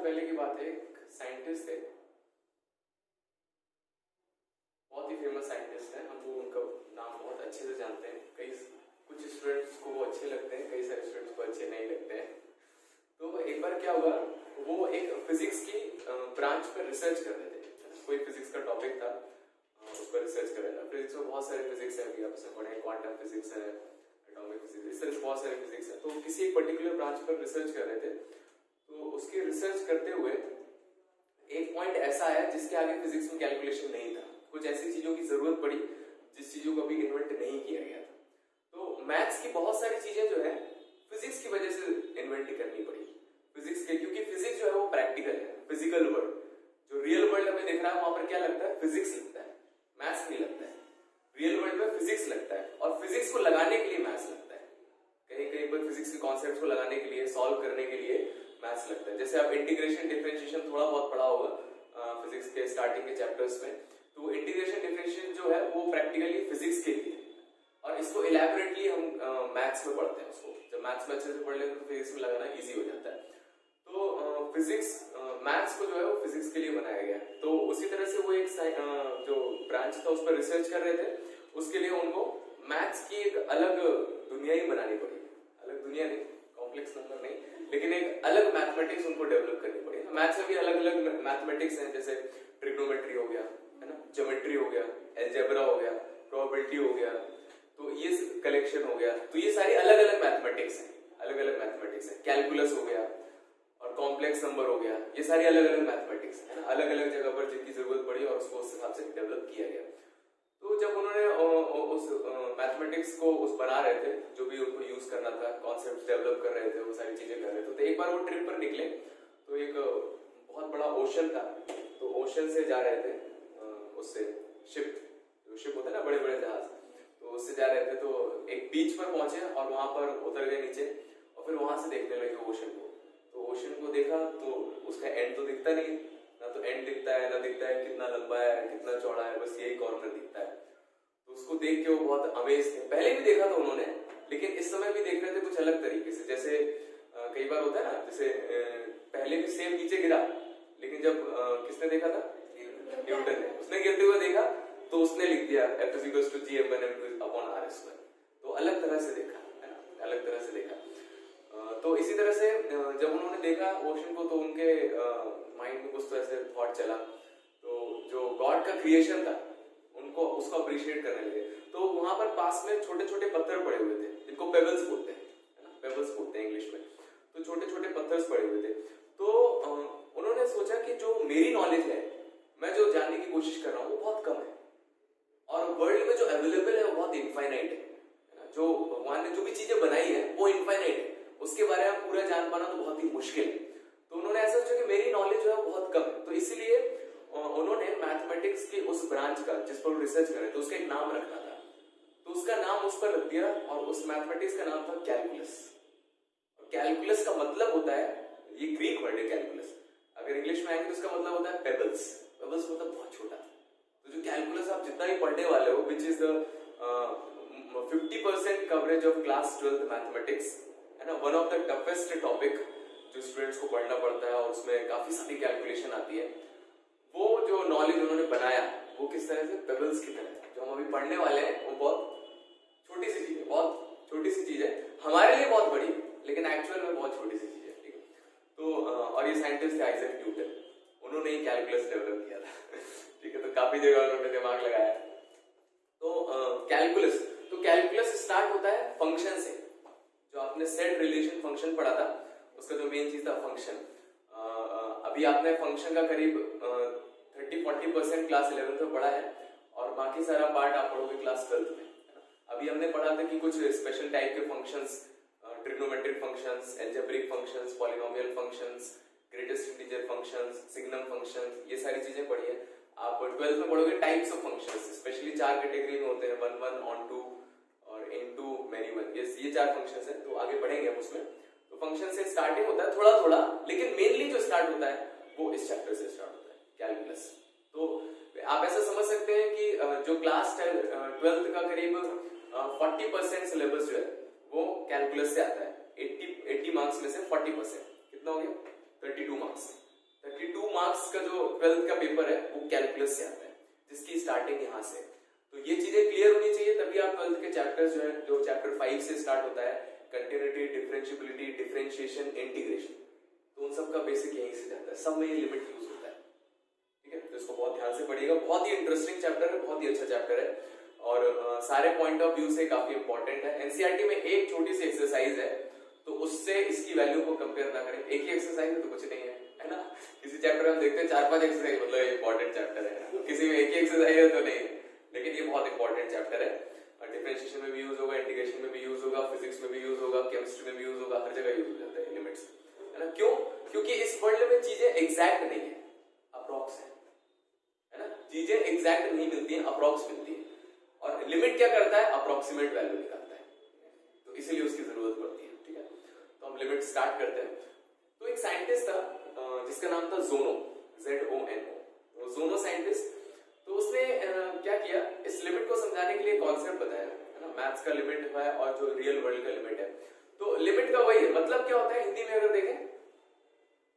पहले की बात है, एक साइंटिस्ट थे, बहुत ही फेमस साइंटिस्ट हैं, हम लोग उनका नाम बहुत अच्छे से जानते हैं। कुछ स्टूडेंट्स को वो अच्छे लगते हैं, कई सारे स्टूडेंट्स को अच्छे नहीं लगते हैं। तो एक बार क्या हुआ, वो एक फिजिक्स की ब्रांच पर रिसर्च कर रहे थे। कोई फिजिक्स का टॉपिक था, उस पर रिसर्च कर रहे थे। फिजिक्स में बहुत सारे फिजिक्स है, अभी आपसे पढ़े, क्वांटम फिजिक्स है, एटॉमिक फिजिक्स, इस तरह से बहुत सारे फिजिक्स है। तो किसी एक पर्टिकुलर ब्रांच पर रिसर्च कर रहे थे। तो उसके रिसर्च करते हुए एक पॉइंट ऐसा आया जिसके आगे फिजिक्स में कैलकुलेशन नहीं था। कुछ ऐसी चीजों की जरूरत पड़ी जिस चीजों को अभी इन्वेंट नहीं किया गया था। तो मैथ्स की बहुत सारी चीजें जो है फिजिक्स की वजह से इन्वेंट करनी पड़ी फिजिक्स के, क्योंकि फिजिक्स जो है वो प्रैक्टिकल है, फिजिकल वर्ल्ड। जो रियल वर्ल्ड हमें दिख रहा है वहां पर क्या लगता है, फिजिक्स लगता है, मैथ्स नहीं लगता है। रियल वर्ल्ड में फिजिक्स लगता है और फिजिक्स को लगाने के लिए मैथ्स लगता है। कहीं कहीं पर फिजिक्स के कॉन्सेप्ट को लगाने के लिए, सॉल्व करने के लिए मैथ्स लगता है। जैसे आप इंटीग्रेशन डिफरेंशिएशन थोड़ा बहुत पढ़ा होगा फिजिक्स के स्टार्टिंग के चैप्टर्स में। तो इंटीग्रेशन डिफरेंशिएशन जो है वो प्रैक्टिकली फिजिक्स के लिए, और इसको इलैबोरेटली हम मैथ्स में पढ़ते हैं। उसको जब मैथ्स में अच्छे से पढ़ लेते तो फिजिक्स में लगाना इजी हो जाता है। तो फिजिक्स मैथ्स को जो है वो फिजिक्स के लिए बनाया गया। तो उसी तरह से वो एक जो ब्रांच था उस पर रिसर्च कर रहे थे। उसके लिए उनको मैथ्स की एक अलग दुनिया ही बनानी पड़ी। अलग दुनिया नहीं, कॉम्प्लेक्स नंबर नहीं, लेकिन एक अलग मैथमेटिक्स उनको डेवलप करनी पड़ी। मैथ्स में भी अलग अलग मैथमेटिक्स हैं, जैसे ट्रिग्नोमेट्री हो गया, है ना, ज्योमेट्री हो गया, अलजेब्रा हो गया, प्रोबेबिलिटी हो गया, तो ये कलेक्शन हो गया। तो ये सारी अलग अलग मैथमेटिक्स हैं, अलग अलग मैथमेटिक्स हैं। कैलकुलस हो गया और कॉम्प्लेक्स नंबर हो गया, ये सारी अलग अलग मैथमेटिक्स है ना, अलग अलग जगह पर जिनकी जरूरत पड़ी और उसको उस हिसाब से डेवलप किया गया। तो जब उन्होंने उस मैथमेटिक्स को उस बना रहे थे, जो भी उनको यूज करना था, कॉन्सेप्ट डेवलप कर रहे थे, वो सारी चीजें कर रहे थे। तो एक बार वो ट्रिप पर निकले, तो एक बहुत बड़ा ओशन था। तो ओशन से जा रहे थे, उससे शिप होता है ना, बड़े बड़े जहाज, तो उससे जा रहे थे। तो एक बीच पर पहुंचे और वहां पर उतर गए नीचे, और फिर वहां से देखने लगे ओशन को। तो ओशन को देखा तो उसका एंड तो दिखता नहीं, ना तो एंड दिखता है, ना दिखता है कितना लंबा है, कितना चौड़ा है, बस यही कॉर्नर दिखता है। तो उसको देख के वो बहुत अमेज थे। पहले भी देखा था उन्होंने, लेकिन इस समय भी देख रहे थे कुछ अलग तरीके से। जैसे कई बार होता है ना, जैसे पहले भी सेब नीचे गिरा, लेकिन जब किसने देखा था, न्यूटन ने, उसने गिरते हुए देखा तो उसने लिख दिया F = G/m/r²। तो अलग तरह से देखा, है ना, अलग तरह से देखा। तो इसी तरह से जब उन्होंने देखा ओशन को, तो उनके माइंड में कुछ तो ऐसे थॉट चला। तो जो गॉड का क्रिएशन था उनको उसको अप्रिशिएट करने लगे। तो वहां पर पास में छोटे छोटे पत्थर पड़े हुए थे, जिनको पेबल्स बोलते हैं, है ना, पेबल्स बोलते हैं इंग्लिश में। तो छोटे छोटे पत्थर पड़े हुए थे। तो उन्होंने सोचा कि जो मेरी नॉलेज है, मैं जो जानने की कोशिश कर रहा हूँ वो बहुत कम है, और वर्ल्ड में जो अवेलेबल है वो बहुत इनफाइनाइट है। जो भगवान ने जो भी चीजें बनाई है वो इनफाइनाइट है, उसके बारे में पूरा जान पाना तो बहुत ही मुश्किल है। तो उन्होंने ऐसा सोचा कि मेरी नॉलेज जो है वो बहुत कम है। तो इसीलिए उन्होंने मैथमेटिक्स की उस ब्रांच का, जिस पर रिसर्च कर रहे थे, उसका एक नाम रखना था। तो उसका नाम उस पर रख दिया, और उस मैथमेटिक्स का नाम था कैलकुलस। कैलकुलस का मतलब होता है, ये ग्रीक वर्ड है कैलकुलस, अगर इंग्लिश में आएंगे तो इसका मतलब होता है पेबल्स। पेबल्स मतलब बहुत छोटा। तो जो कैलकुलस आप जितना भी पढ़ने वाले हो, which is the 50% coverage of class 12th mathematics, है ना, one of the toughest topic जो स्टूडेंट्स को पढ़ना पड़ता है, और उसमें काफी सारी कैलकुलेशन आती है। वो जो नॉलेज उन्होंने बनाया वो किस तरह से, पेबल्स की तरह। जो हम अभी पढ़ने वाले हैं वो बहुत छोटी सी चीज है, बहुत छोटी सी चीज है, हमारे लिए बहुत बड़ी, लेकिन एक्चुअल में बहुत छोटी सी चीज है, ठीक है। तो और ये साइंटिस्ट थे आइजैक न्यूटन, उन्होंने ही कैलकुलस डेवलप किया था, ठीक है। तो काफी जगह उन्होंने दिमाग लगाया। तो कैलकुलस स्टार्ट होता है फंक्शन से। जो आपने सेट रिलेशन फंक्शन पढ़ा था, उसका जो मेन चीज था फंक्शन। अभी आपने फंक्शन का करीब 30-40% क्लास 11th में पढ़ा है, और बाकी सारा पार्ट आप पढ़ोगे क्लास 12th में। अभी हमने पढ़ा था कि कुछ स्पेशल टाइप के functions, trigonometric functions, algebraic functions, polynomial functions, greatest integer functions, signum functions, ये सारी चीजें पढ़ी है। आप 12th में पढ़ोगे types of functions, specially 4 category में होते हैं, 1, 1, on 2 और into many 1, ये 4 फंक्शंस हैं। तो आगे बढ़ेंगे हम उसमें। तो फंक्शन से स्टार्टिंग होता है थोड़ा थोड़ा, लेकिन मेनली जो स्टार्ट होता है वो इस चैप्टर से स्टार्ट होता है, कैलकुलस। तो आप ऐसा समझ सकते हैं कि जो क्लास 12th का करीब 40% सिलेबस जो है वो कैलकुलस से आता है। 80 मार्क्स में से 40%, कितना हो गया, 32 मार्क्स। 32 मार्क्स का जो 12th का पेपर है वो कैलकुलस से आता है, जिसकी स्टार्टिंग यहाँ से। तो ये चीजें क्लियर होनी चाहिए, तभी आप 12th के चैप्टर्स जो है, जो चैप्टर 5 से स्टार्ट होता है, कंटिन्यूटी, डिफरेंशिएबिलिटी, डिफरेंशिएशन, इंटीग्रेशन, तो उन सब का बेसिक यहीं से जाता है, सब में ये लिमिट यूज होता है। ठीक है, तो इसको बहुत ध्यान से पढ़िएगा, बहुत ही इंटरेस्टिंग चैप्टर है, बहुत ही अच्छा चैप्टर है, और सारे पॉइंट ऑफ व्यू से काफी इंपॉर्टेंट है। एनसीईआरटी में एक छोटी सी एक्सरसाइज है, तो उससे इसकी वैल्यू को कंपेयर ना करें। एक ही एक्सरसाइज है तो कुछ नहीं है ना। किसी चैप्टर में हम देखते हैं 4-5 एक्सरसाइज, मतलब ये इंपॉर्टेंट चैप्टर है, किसी में एक ही एक्सरसाइज है तो नहीं, लेकिन ये बहुत इंपॉर्टेंट चैप्टर है। डिफरेंशिएशन में भी यूज होगा, इंटीग्रेशन में भी यूज होगा, फिजिक्स में भी यूज होगा, केमिस्ट्री में भी यूज होगा, हर जगह यूज हो जाता है लिमिट्स, है ना। क्यों? क्योंकि इस वर्ल्ड में चीजें एग्जैक्ट नहीं है, अप्रॉक्स है ना। चीजें एग्जैक्ट नहीं मिलती हैं, अप्रॉक्स मिलती है, और लिमिट क्या करता है? अप्रॉक्सीमेट वैल्यू निकालता है, तो इसीलिए उसकी जरूरत पड़ती है। ठीक है, तो हम लिमिट स्टार्ट करते हैं। तो एक साइंटिस्ट था जिसका नाम था ज़ोनो, ZONO, ज़ोनो साइंटिस्ट। तो उसने क्या किया, इस लिमिट को समझाने के लिए कॉन्सेप्ट बताया, है ना। मैथ्स का लिमिट है और जो रियल वर्ल्ड का लिमिट है, तो लिमिट का वही है। मतलब क्या होता है हिंदी में, अगर देखें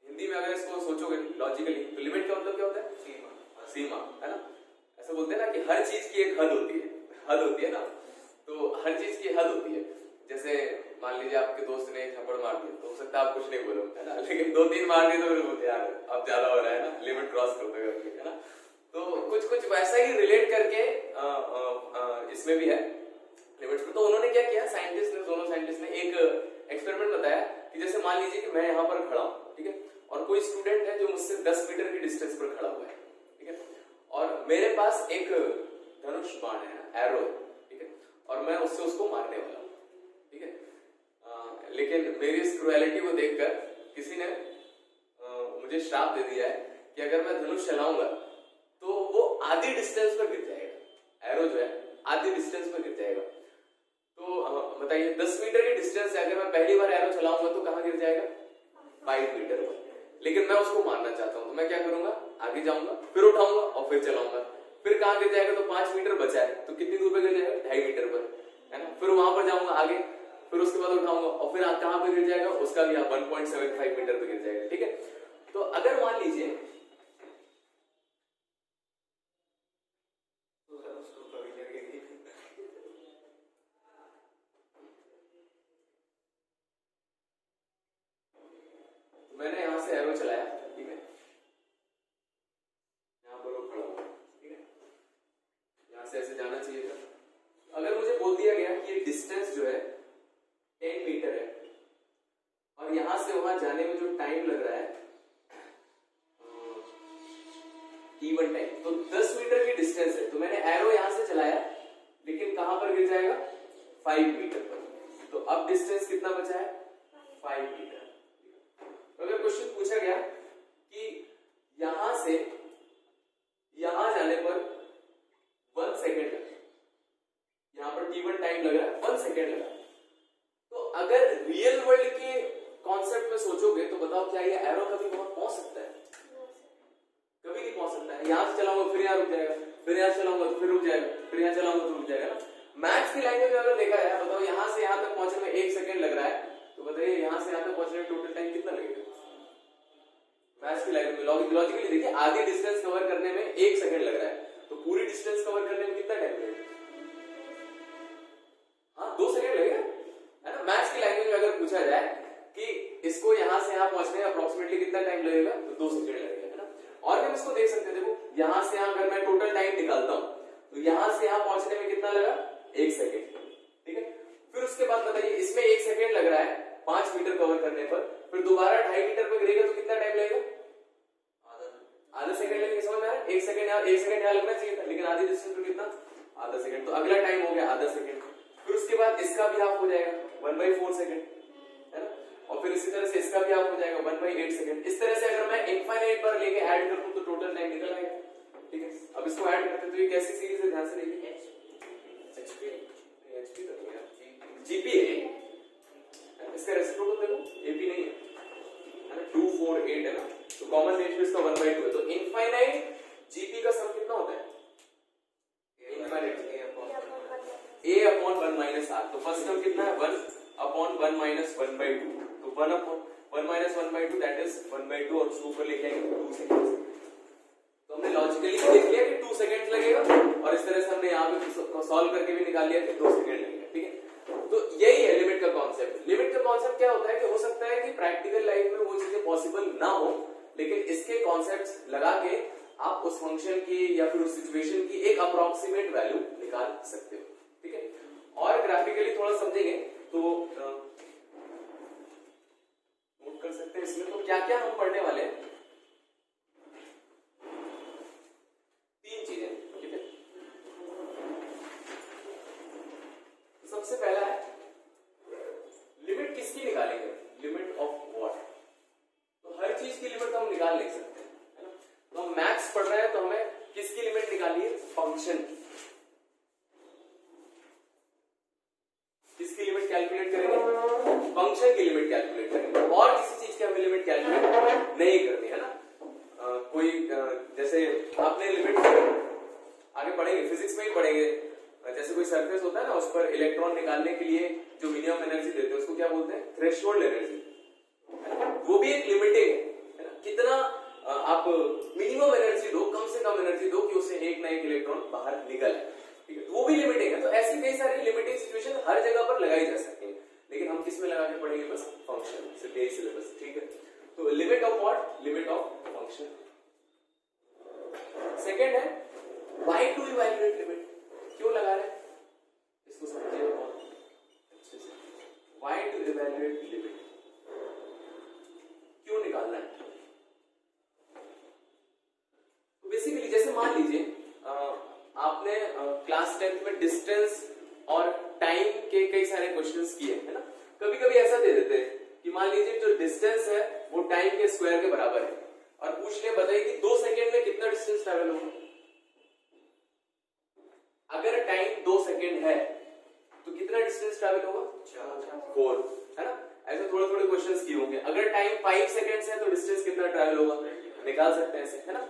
हिंदी में अगर इसको सोचोगे लॉजिकली, तो लिमिट का मतलब क्या होता है? सीमा, सीमा, है ना। ऐसा बोलते हैं ना कि हर चीज की एक हद होती है, हद होती है ना। तो हर चीज की हद होती है। जैसे मान लीजिए आपके दोस्त ने थप्पड़ मार दिया, तो हो सकता है आप कुछ नहीं बोलो, है ना, लेकिन 2-3 मार दिए तो फिर बोलते यार अब ज्यादा हो रहा है ना, लिमिट क्रॉस कर दो, है ना। तो कुछ वैसा ही रिलेट करके इसमें भी है लिमिट्स को। तो उन्होंने क्या किया, साइंटिस्ट ने, दोनों साइंटिस्ट ने एक एक्सपेरिमेंट बताया कि जैसे मान लीजिए कि मैं यहाँ पर खड़ा हूँ, ठीक है, और कोई स्टूडेंट है जो मुझसे 10 मीटर की डिस्टेंस पर खड़ा हुआ है, ठीक है, और मेरे पास एक धनुष बाण है, एरो, ठीक है, और मैं उससे उसको मारने वाला हूँ, ठीक है। लेकिन मेरी इस क्रुएलिटी को देखकर किसी ने मुझे श्राप दे दिया है कि अगर मैं धनुष चलाऊंगा तो वो आधी डिस्टेंस पर गिर जाएगा, एरो जो है आधी डिस्टेंस पर गिर जाएगा। तो बताइए 10 मीटर की डिस्टेंस से अगर मैं पहली बार एरो चलाऊंगा तो कहां गिर जाएगा? 5 मीटर पर। लेकिन मैं उसको मारना चाहता हूं, तो मैं क्या करूंगा, आगे जाऊंगा, फिर उठाऊंगा और फिर चलाऊंगा, फिर कहां गिर जाएगा? तो 5 मीटर बचा है, तो कितनी दूर पर गिर जाएगा? 2.5 मीटर पर, है ना। फिर वहां पर जाऊंगा आगे, फिर उसके बाद उठाऊंगा और फिर कहां पर गिर जाएगा? उसका भी 1.75 मीटर पर गिर जाएगा, ठीक है। तो अगर मान लीजिए मैंने यहां से एरो चलाया, ठीक है, यहां पर वो खड़ा हुआ, ठीक है, यहां से ऐसे जाना चाहिए था। अगर मुझे बोल दिया गया कि ये डिस्टेंस जो है 10 मीटर है और यहां से वहां जाने में जो टाइम लग रहा है T1 टाइम, तो 10 मीटर की डिस्टेंस है, तो मैंने एरो यहां से चलाया, लेकिन कहां पर गिर जाएगा? 5 मीटर पर। तो अब डिस्टेंस कितना बचा है? 5 मीटर। अगर क्वेश्चन पूछा गया कि यहां से यहां जाने पर 1 सेकेंड लगा, यहां पर T1 टाइम लग रहा है, 1 सेकेंड लगा, तो अगर रियल वर्ल्ड के कॉन्सेप्ट में सोचोगे तो बताओ क्या ये एरो कभी वहां पहुंच सकता है? कभी नहीं पहुंच सकता है। यहां से चलाऊंगा फिर यहां रुक जाएगा, फिर यहां चलाऊंगा तो फिर रुक जाएगा, फिर यहां चलाऊंगा तो रुक जाएगा ना। मैथ्स की लैंग्वेज में अगर देखा जाए, बताओ यहां से यहां तक पहुंचने में 1 सेकेंड लग रहा है, तो बताइए यहां से यहां तक पहुंचने में टोटल टाइम कितना लगेगा? मैथ्स की लैंग्वेज में लॉजिकली देखिए, आधी डिस्टेंस कवर करने में 1 सेकेंड लग रहा है, तो पूरी डिस्टेंस कवर करने में कितना टाइम लगेगा? हाँ, 2 सेकेंड लगेगा, है ना। मैथ्स की लैंग्वेज में अगर पूछा जाए कि इसको यहां से यहां पहुंचने में अप्रोक्सीमेटली कितना टाइम लगेगा, तो 2 सेकेंड लगेगा, है ना। और हम इसको देख सकते हैं, देखो यहां से यहां अगर मैं टोटल टाइम निकालता हूं तो यहां से यहां पहुंचने में कितना लगा? 1 सेकेंड, ठीक है। फिर उसके बाद बताइए इसमें 1 सेकेंड लग रहा है 5 मीटर कवर करने पर, फिर दोबारा 2.5 मीटर पर गिरेगा तो कितना टाइम लगेगा? आधा सेकंड लगेगा। समझ में आया? 1 सेकंड यहां लगना चाहिए था, लेकिन आधी डिस्टेंस पर कितना? आधा सेकंड। तो अगला टाइम हो गया आधा सेकंड। फिर उसके बाद इसका भी हाफ हो जाएगा 1/4 सेकंड, है ना। और फिर इसी तरह से इसका भी हाफ हो जाएगा 1/8 सेकंड। इस तरह से अगर मैं इनफाइनाइट पर लेके ऐड करूं तो टोटल टाइम निकल आएगा, ठीक है। अब इसको ऐड करते तो ये कैसी सीरीज है, ध्यान से देखिए। जीपी है, इसका रेसिप्रोकल देखो, एपी नहीं है, 2 4 8 है ना, तो कॉमन रेशियो इसका 1/2 है। तो इनफाइनाइट जीपी का सम कितना होता है? Infinite a/1 - r। तो फर्स्ट टर्म कितना है? 1/1 - 1/2, तो 1/, 1 माइनस 1/2 दैट इज 1/2 और उसको ऊपर लेके आएंगे 2 सेकेंड्स। तो हमने लॉजिकली देख लिया कि 2 सेकेंड्स लगेगा और इस तरह से हमने यहाँ पे सॉल्व करके भी निकाल लिया कि 2 सेकेंड लगेगा, ठीक है। तो यही है लिमिट का कॉन्सेप्ट। लिमिट का कॉन्सेप्ट क्या होता है कि हो सकता है कि प्रैक्टिकल लाइफ में वो चीजें पॉसिबल ना हो, लेकिन इसके कॉन्सेप्ट्स लगा के आप उस फंक्शन की या फिर उस सिचुएशन की एक अप्रोक्सीमेट वैल्यू निकाल सकते हो, ठीक है। और ग्राफिकली थोड़ा समझेंगे तो नोट कर सकते हैं इसमें। तो क्या क्या हम पढ़ने वाले हैं, 3 चीजें, ठीक है। सबसे पहला है लिमिट किसकी निकालेंगे, लिमिट ऑफ व्हाट। तो हर चीज की लिमिट हम निकाल नहीं सकते, है ना। तो हम मैथ्स पढ़ रहे हैं तो हमें किसकी लिमिट निकालनी है, फंक्शन। किसकी लिमिट कैलकुलेट करेंगे, फंक्शन की लिमिट कैलकुलेट करेंगे, और किसी चीज की हमें लिमिट कैलकुलेट नहीं करनी है ना। कोई जैसे आपने लिमिट आगे पढ़ेंगे, फिजिक्स में ही पढ़ेंगे, जैसे कोई सरफेस होता है ना, उस पर इलेक्ट्रॉन निकालने के लिए जो मिनिमम एनर्जी देते हैं उसको क्या बोलते हैं, थ्रेशोल्ड एनर्जी। वो भी एक लिमिटिंग है ना, कितना आप मिनिमम एनर्जी दो, कम से कम एनर्जी दो कि उससे एक ना एक इलेक्ट्रॉन बाहर निकले, ठीक है। वो भी लिमिटिंग है। तो ऐसी कई सारी लिमिटिंग सिचुएशन हर जगह पर लगाई जा सकती है, लेकिन हम किस में लगा के पढ़ेंगे, बस फंक्शन से, यही सिलेबस, ठीक है। तो limit of what, limit of function. Second है व्हाई टू इवैल्यूएट लिमिट, क्यों लगा रहे हैं इसको समझिएगा बहुत अच्छे से। व्हाई टू इवैल्यूएट लिमिट, क्यों निकालना है। तो बेसिकली जैसे मान लीजिए आपने क्लास 10th में डिस्टेंस और टाइम के कई सारे क्वेश्चंस किए, है ना। कभी कभी ऐसा दे देते हैं कि मान लीजिए जो डिस्टेंस है वो टाइम के स्क्वायर के बराबर है, और पूछ ले बताइए कि 2 सेकेंड में कितना डिस्टेंस ट्रैवल होगा। अगर टाइम 2 सेकेंड है तो कितना डिस्टेंस ट्रैवल होगा, 4, है ना। ऐसे थोड़े थोड़े क्वेश्चंस किए होंगे। अगर टाइम 5 सेकेंड्स है तो डिस्टेंस कितना ट्रैवल होगा, निकाल सकते हैं ऐसे, है ना।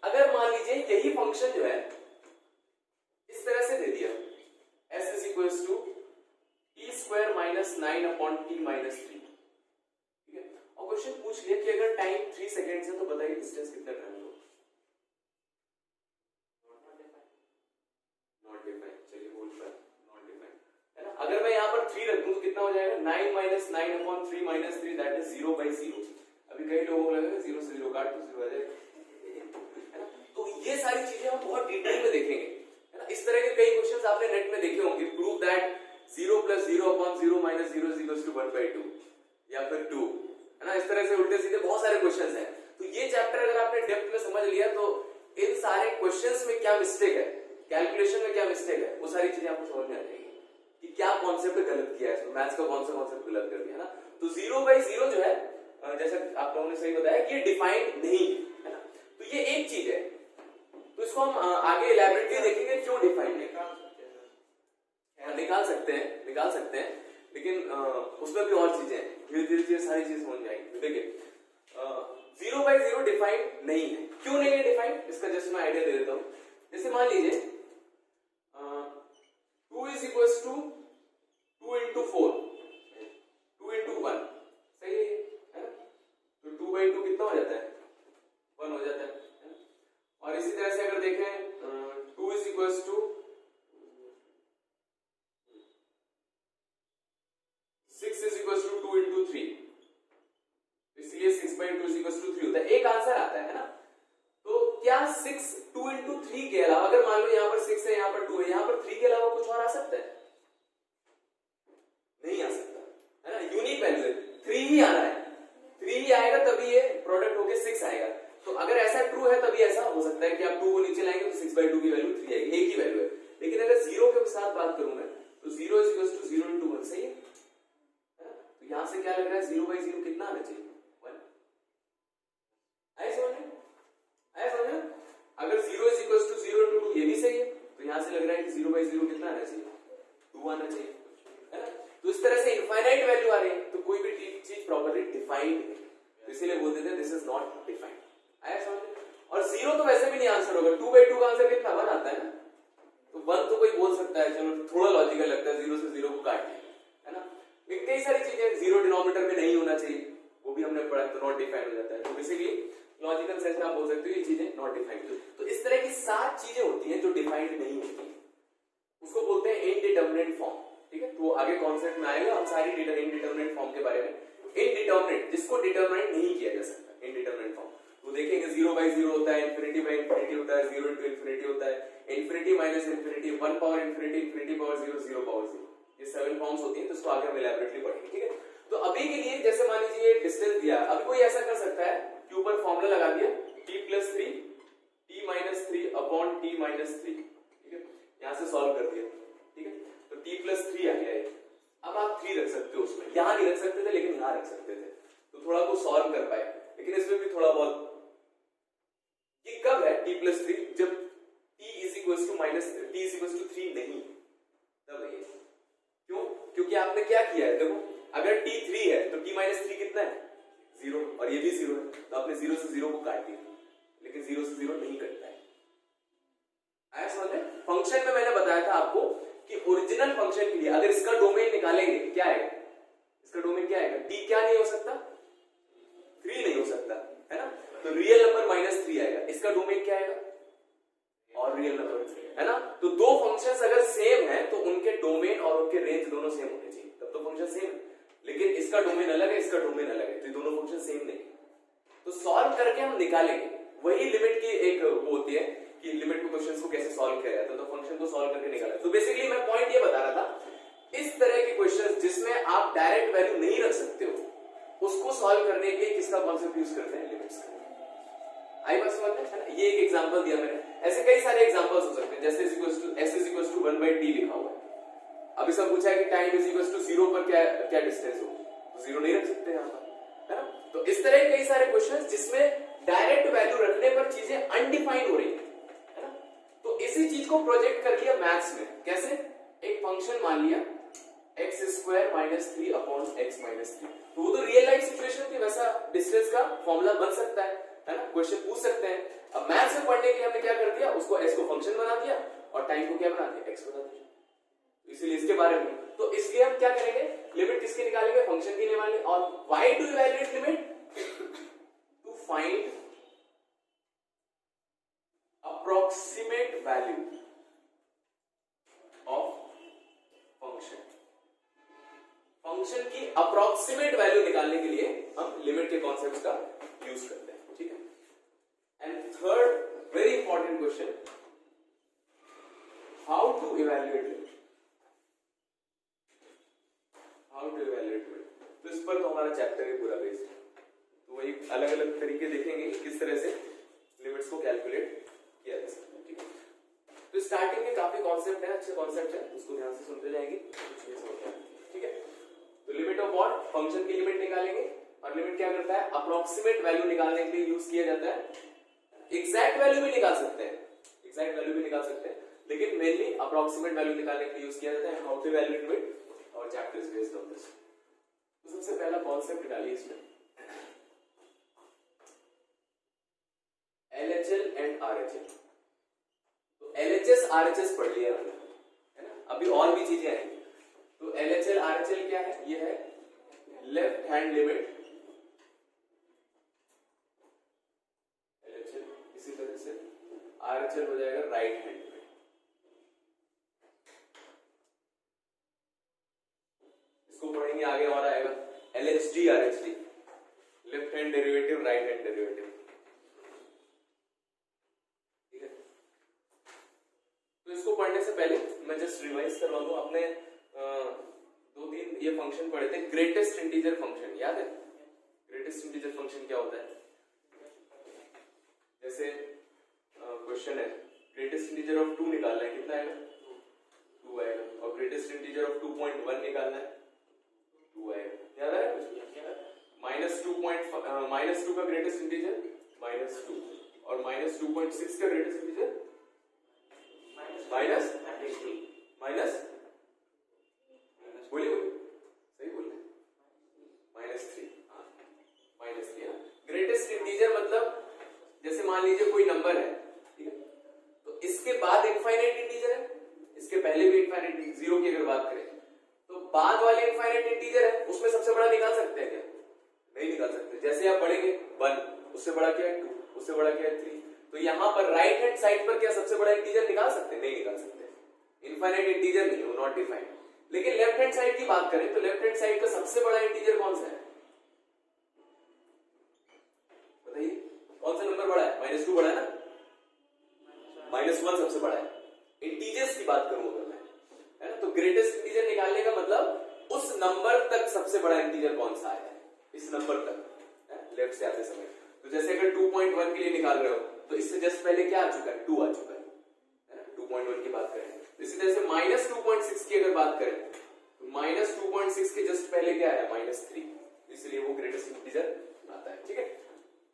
अगर मान लीजिए यही फंक्शन जो है इस तरह से दे दिया, s is equals to t square minus 9/t minus 3, ठीक है। और क्वेश्चन पूछ लिया कि अगर टाइम 3 सेकेंड्स है तो बताइए डिस्टेंस कितना ट्रैवल होगा। नॉट डिफाइंड, चलिए होल्ड पर, नॉट डिफाइंड, है ना। अगर मैं यहाँ पर 3 रख दूं तो कितना हो जाएगा, 9 minus 9/3 minus 3 दैट इज 0/0। अभी कई लोगों को लगेगा 0 से 0 काट तो 0 आ जाएगा, है ना। तो ये सारी चीजें हम बहुत डिटेल में देखेंगे, है ना। इस तरह के कई क्वेश्चंस आपने नेट में देखे होंगे, प्रूव दैट 0 + 0/0 - 0 = 1/2 या फिर 2, है ना। इस तरह से उल्टे सीधे बहुत सारे क्वेश्चंस हैं। तो ये चैप्टर अगर आपने डेप्थ में समझ लिया तो इन सारे क्वेश्चंस में क्या मिस्टेक है, कैलकुलेशन में क्या मिस्टेक है, वो सारी चीजें आपको समझ में आ जाएगी कि क्या कॉन्सेप्ट गलत किया है, मैथ्स का कौन सा कॉन्सेप्ट गलत कर दिया, है ना। तो 0/0 जो है, जैसे आप लोगों ने सही बताया कि ये डिफाइंड नहीं है ना। तो ये एक चीज है, तो इसको हम आगे इलैबोरेटली देखेंगे क्यों डिफाइंड है। निकाल सकते हैं, लेकिन उसमें भी और चीजें हैं, धीरे धीरे सारी चीज समझ जाएंगी। देखिए 0/0 डिफाइंड नहीं है, क्यों नहीं है डिफाइंड, इसका जस्ट मैं आइडिया दे देता हूं। जैसे मान लीजिए 2 is equals to 2 into 4, 2 into 1, सही है ना। तो 2/2 कितना हो जाता है, 1 हो जाता है। और इसी तरह से अगर देखें 2 is equals to 6 is equals to 2 into 3, इसलिए 6/2 is equals to 3 होता है। एक आंसर आता है ना। तो क्या 6 2 into 3 के अलावा, अगर मान लो यहाँ पर 6 है, यहाँ पर 2 है, यहाँ पर 3 के अलावा कुछ और आ सकता है, नहीं आ सकता, है ना। यूनिक वैल्यू है, 3 ही आना है, 3 ही आएगा तभी ये प्रोडक्ट होके 6 आएगा। तो अगर ऐसा ट्रू है तभी ऐसा हो सकता है कि आप 2 को नीचे लाएंगे तो 6/2 की वैल्यू 3 आएगी, एक ही वैल्यू है। लेकिन अगर 0 के साथ बात करूं मैं तो 0 is equals to 0 into 1, सही है। तो यहां से क्या लग रहा है, 0/0 कितना आना चाहिए, 1। आए समझ में। अगर 0 is equals to 0 into 2 ये भी सही है, तो यहां से लग रहा है कि 0/0 कितना आना चाहिए, 2 आना चाहिए, है ना। तो इस तरह से इनफाइनाइट वैल्यू आ रही है तो कोई भी चीज प्रॉपर्ली डिफाइंड है, तो इसीलिए बोल देते हैं दिस इज नॉट डिफाइंड। आया समझ में। और 0 तो वैसे भी नहीं आंसर होगा, 2/2 का आंसर कितना, 1 आता है ना। तो 1 तो कोई बोल सकता है, चलो थोड़ा लॉजिकल लगता है, 0 से 0 को काट दिया, है ना। लेकिन कई सारी चीजें 0 डिनोमिनेटर में नहीं होना चाहिए, वो भी हमने पढ़ा, तो नॉट डिफाइंड हो जाता है। तो बेसिकली लॉजिकल सेंस में आप बोल सकते हो ये चीजें नॉट डिफाइंड। तो इस तरह की 7 चीजें होती हैं जो डिफाइंड नहीं होती, उसको बोलते हैं इनडिटरमिनेट फॉर्म। ठीक है, तो आगे कॉन्सेप्ट में आएगा हम सारी इनडिटरमिनेट फॉर्म के बारे में। इनडिटरमिनेट जिसको डिटरमिनेट नहीं किया जा सकता, इनडिटरमिनेट फॉर्म। तो देखेंगे 0/0 होता है, इन्फिनिटी बाय इन्फिनिटी होता है, 0 into इन्फिनिटी होता है, infinity minus infinity, 1 power infinity, infinity power 0, 0 power 0। ये 7 फॉर्म्स होती हैं, तो इसको आगे हम इलैबोरेटली पढ़ेंगे। ठीक है, तो अभी के लिए जैसे मान लीजिए डिस्टेंस दिया, अब कोई ऐसा कर सकता है कि ऊपर फॉर्मूला लगा दिया t+3 t-3 अपॉन t-3। ठीक है, यहां से सॉल्व कर दिया। ठीक है, तो t+3 आ गया ये। अब आप 3 रख सकते हो उसमें, यहां नहीं रख सकते थे लेकिन यहां रख सकते थे, तो थोड़ा को सॉल्व कर पाए। लेकिन इसमें भी थोड़ा बहुत, ये कब है t+3, जब t = -3 नहीं, तब है। क्यों? क्योंकि आपने क्या किया है, देखो अगर t 3 है तो t-3 कितना है, 0, और ये भी 0 है, तो आपने 0 से 0 को काट दिया, लेकिन 0 से 0 नहीं कटता है। आया समझ में? फंक्शन में मैंने बताया था आपको कि ओरिजिनल फंक्शन के लिए अगर इसका डोमेन निकालेंगे क्या आएगा, इसका डोमेन क्या आएगा, t क्या नहीं हो सकता, 3 नहीं हो सकता, है ना, तो रियल नंबर -3 आएगा। इसका डोमेन क्या आएगा, और रियल नंबर, है ना। तो दो फंक्शंस अगर सेम है तो उनके डोमेन और उनके रेंज दोनों सेम होने चाहिए, तब तो फंक्शन सेम है। लेकिन इसका डोमेन अलग है, इसका डोमेन अलग है, तो ये दोनों फंक्शन सेम नहीं। तो सॉल्व करके हम निकालेंगे, वही लिमिट की एक वो होती है कि लिमिट के क्वेश्चंस को कैसे सॉल्व किया जाता है, तो फंक्शन को सॉल्व करके निकाला। तो बेसिकली मैं पॉइंट ये बता रहा था, इस तरह के क्वेश्चंस जिसमें आप डायरेक्ट वैल्यू नहीं रख सकते हो, उसको सॉल्व करने के लिए किसका कॉन्सेप्ट यूज करते हैं, लिमिट्स का। आई बात समझ में, है ना। ये एक एग्जांपल दिया मैंने, ऐसे कई सारे एग्जांपल्स हो सकते हैं। जैसे s = 1/t लिखा हुआ है, अब इसका पूछा है कि टाइम = 0 पर क्या डिस्टेंस हो, तो 0 नहीं रख सकते यहां पर, है ना। तो इस तरह के कई सारे क्वेश्चंस जिसमें डायरेक्ट वैल्यू रखने पर चीजें अनडिफाइंड हो रही है ना। तो इसी चीज को प्रोजेक्ट कर लिया मैथ्स में। कैसे, एक फंक्शन मान लिया x² - 3 अपॉन x - 3, तो वो तो रियल लाइफ सिचुएशन थी, वैसा डिस्टेंस का फॉर्मूला बन सकता है ना, क्वेश्चन पूछ सकते हैं। अब मैथ्स में पढ़ने के लिए हमने क्या कर दिया, उसको s को फंक्शन बना दिया और टाइम को क्या बना दिया, x बना दिया, इसीलिए इसके बारे में। तो इसलिए हम क्या करेंगे, लिमिट किसके निकालेंगे, फंक्शन की निकालेंगे। और why to evaluate limit, to find approximate value of function. Function की अप्रोक्सीमेट वैल्यू निकालने के लिए हम लिमिट के कॉन्सेप्ट्स का यूज करते हैं। ठीक है, and third very important question, how to evaluate limit, how to evaluate limit. तो इस पर तो हमारा चैप्टर है पूरा बेस्ड, तो वही अलग अलग तरीके देखेंगे किस तरह से लिमिट्स को कैलकुलेट किया जा सकता है। ठीक है, तो स्टार्टिंग में काफी कॉन्सेप्ट है, अच्छे कॉन्सेप्ट है, उसको ध्यान से सुनते जाएंगे। ठीक है, तो लिमिट ऑफ व्हाट, फंक्शन की लिमिट निकालेंगे। और लिमिट क्या करता है, अप्रोक्सीमेट वैल्यू निकालने के लिए यूज किया जाता है। एग्जैक्ट वैल्यू भी निकाल सकते हैं, एग्जैक्ट वैल्यू भी निकाल सकते हैं, लेकिन मेनली अप्रोक्सीमेट वैल्यू निकालने के लिए यूज किया जाता है। हाउ टू इवैल्यूएट लिमिट, और chapter is based on this. तो सबसे पहला कॉन्सेप्ट निकालिए इसमें, LHL एंड RHL। तो LHS RHS पढ़ लिया हमने, है ना, अभी और भी चीजें आएंगी। तो LHL RHL क्या है, ये है लेफ्ट हैंड लिमिट, LHL, इसी तरह से RHL हो जाएगा राइट हैंड लिमिट। इसको पढ़ेंगे आगे और आएगा LHD RHD, left hand derivative, right hand derivative. ठीक है, तो इसको पढ़ने से पहले मैं जस्ट रिवाइज करवा दूं, आपने 2-3 ये फंक्शन पढ़े थे। ग्रेटेस्ट इंटीजर फंक्शन याद है, ग्रेटेस्ट इंटीजर फंक्शन क्या होता है, जैसे क्वेश्चन है ग्रेटेस्ट इंटीजर ऑफ 2 निकालना है, कितना आएगा, 2 आएगा, और ग्रेटेस्ट इंटीजर ऑफ 2.1 निकालना है, 2 आएगा। याद है कुछ, -2 का ग्रेटेस्ट इंटीजर -2, और -2.6 का ग्रेटेस्ट इंटीजर माइनस बोलिए सही बोल -3, -3। ग्रेटेस्ट इंटीजर मतलब जैसे मान लीजिए कोई नंबर है, ठीक है, तो इसके बाद इनफाइनाइट इंटीजर है, इसके पहले भी इनफाइनाइट, 0 की अगर बात करें तो बाद वाले इनफाइनाइट इंटीजर है, उसमें सबसे बड़ा निकाल सकते हैं क्या, नहीं निकाल सकते। जैसे आप बढ़ेंगे 1, उससे बड़ा क्या है 2, उससे बड़ा क्या है 3। तो यहाँ पर राइट हैंड साइड पर क्या सबसे बड़ा इंटीजर निकाल सकते हैं? नहीं निकाल सकते, इनफाइनाइट इंटीजर नहीं है, नॉट डिफाइंड। लेकिन लेफ्ट हैंड साइड की बात करें तो लेफ्ट हैंड साइड का सबसे बड़ा इंटीजर कौन सा है? बताइए कौन सा नंबर बड़ा है? -2 बड़ा है ना, -1 सबसे बड़ा है। इंटीजर्स की बात करूं अगर मैं, है ना, तो ग्रेटेस्ट इंटीजर निकालने का मतलब उस नंबर तक सबसे बड़ा इंटीजर कौन सा है, इस नंबर तक लेफ्ट से आते समय। तो जैसे अगर 2.1 के लिए निकाल रहे हो तो इससे जस्ट पहले क्या आ चुका है? 2 आ चुका है ना, 2.1 की बात करें। इसी तरह से -2.6 की अगर बात करें तो -2.6 के जस्ट पहले क्या है? -3, इसलिए वो ग्रेटेस्ट इंटीजर आता है। ठीक है,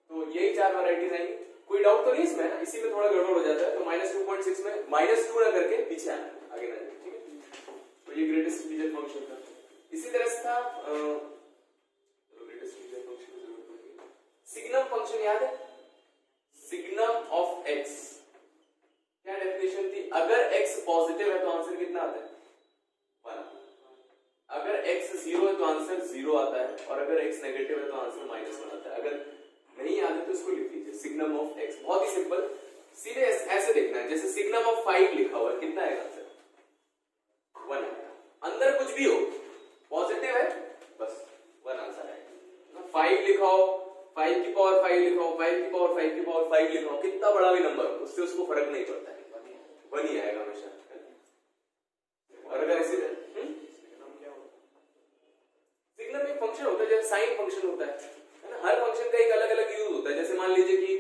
तो यही 4 वैरायटीज आएंगी। कोई डाउट तो नहीं इसमें? इसी में थोड़ा गड़बड़ हो जाता है, तो -2.6 में -2 ना करके पीछे आना, आगे ना। ठीक है, तो ये ग्रेटेस्ट इंटीजर फंक्शन था। इसी तरह से था greatest integer function, signum function याद है? सिग्नम ऑफ x, क्या डेफिनेशन थी? अगर x पॉजिटिव है तो आंसर कितना आता है? 1। अगर x 0 है तो आंसर 0 आता है, और अगर x नेगेटिव है तो आंसर -1 आता है। अगर नहीं याद है तो इसको लिख लीजिए, सिग्नम ऑफ x। बहुत ही सिंपल, सीधे ऐसे देखना है, जैसे सिग्नम ऑफ 5 लिखा हुआ है, कितना है आंसर? 1 है। अंदर कुछ भी हो, पॉजिटिव है बस 1 आंसर है। 5 लिखाओ, 5 की पावर 5 लिखाओ, 5 की पावर 5 की पावर 5 लिखाओ, कितना बड़ा भी नंबर हो उससे उसको फर्क नहीं पड़ता है, 1 ही आएगा हमेशा। और अगर इसी सिग्नम एक फंक्शन होता है, जैसे साइन फंक्शन होता है ना, हर फंक्शन का एक अलग अलग यूज होता है। जैसे मान लीजिए कि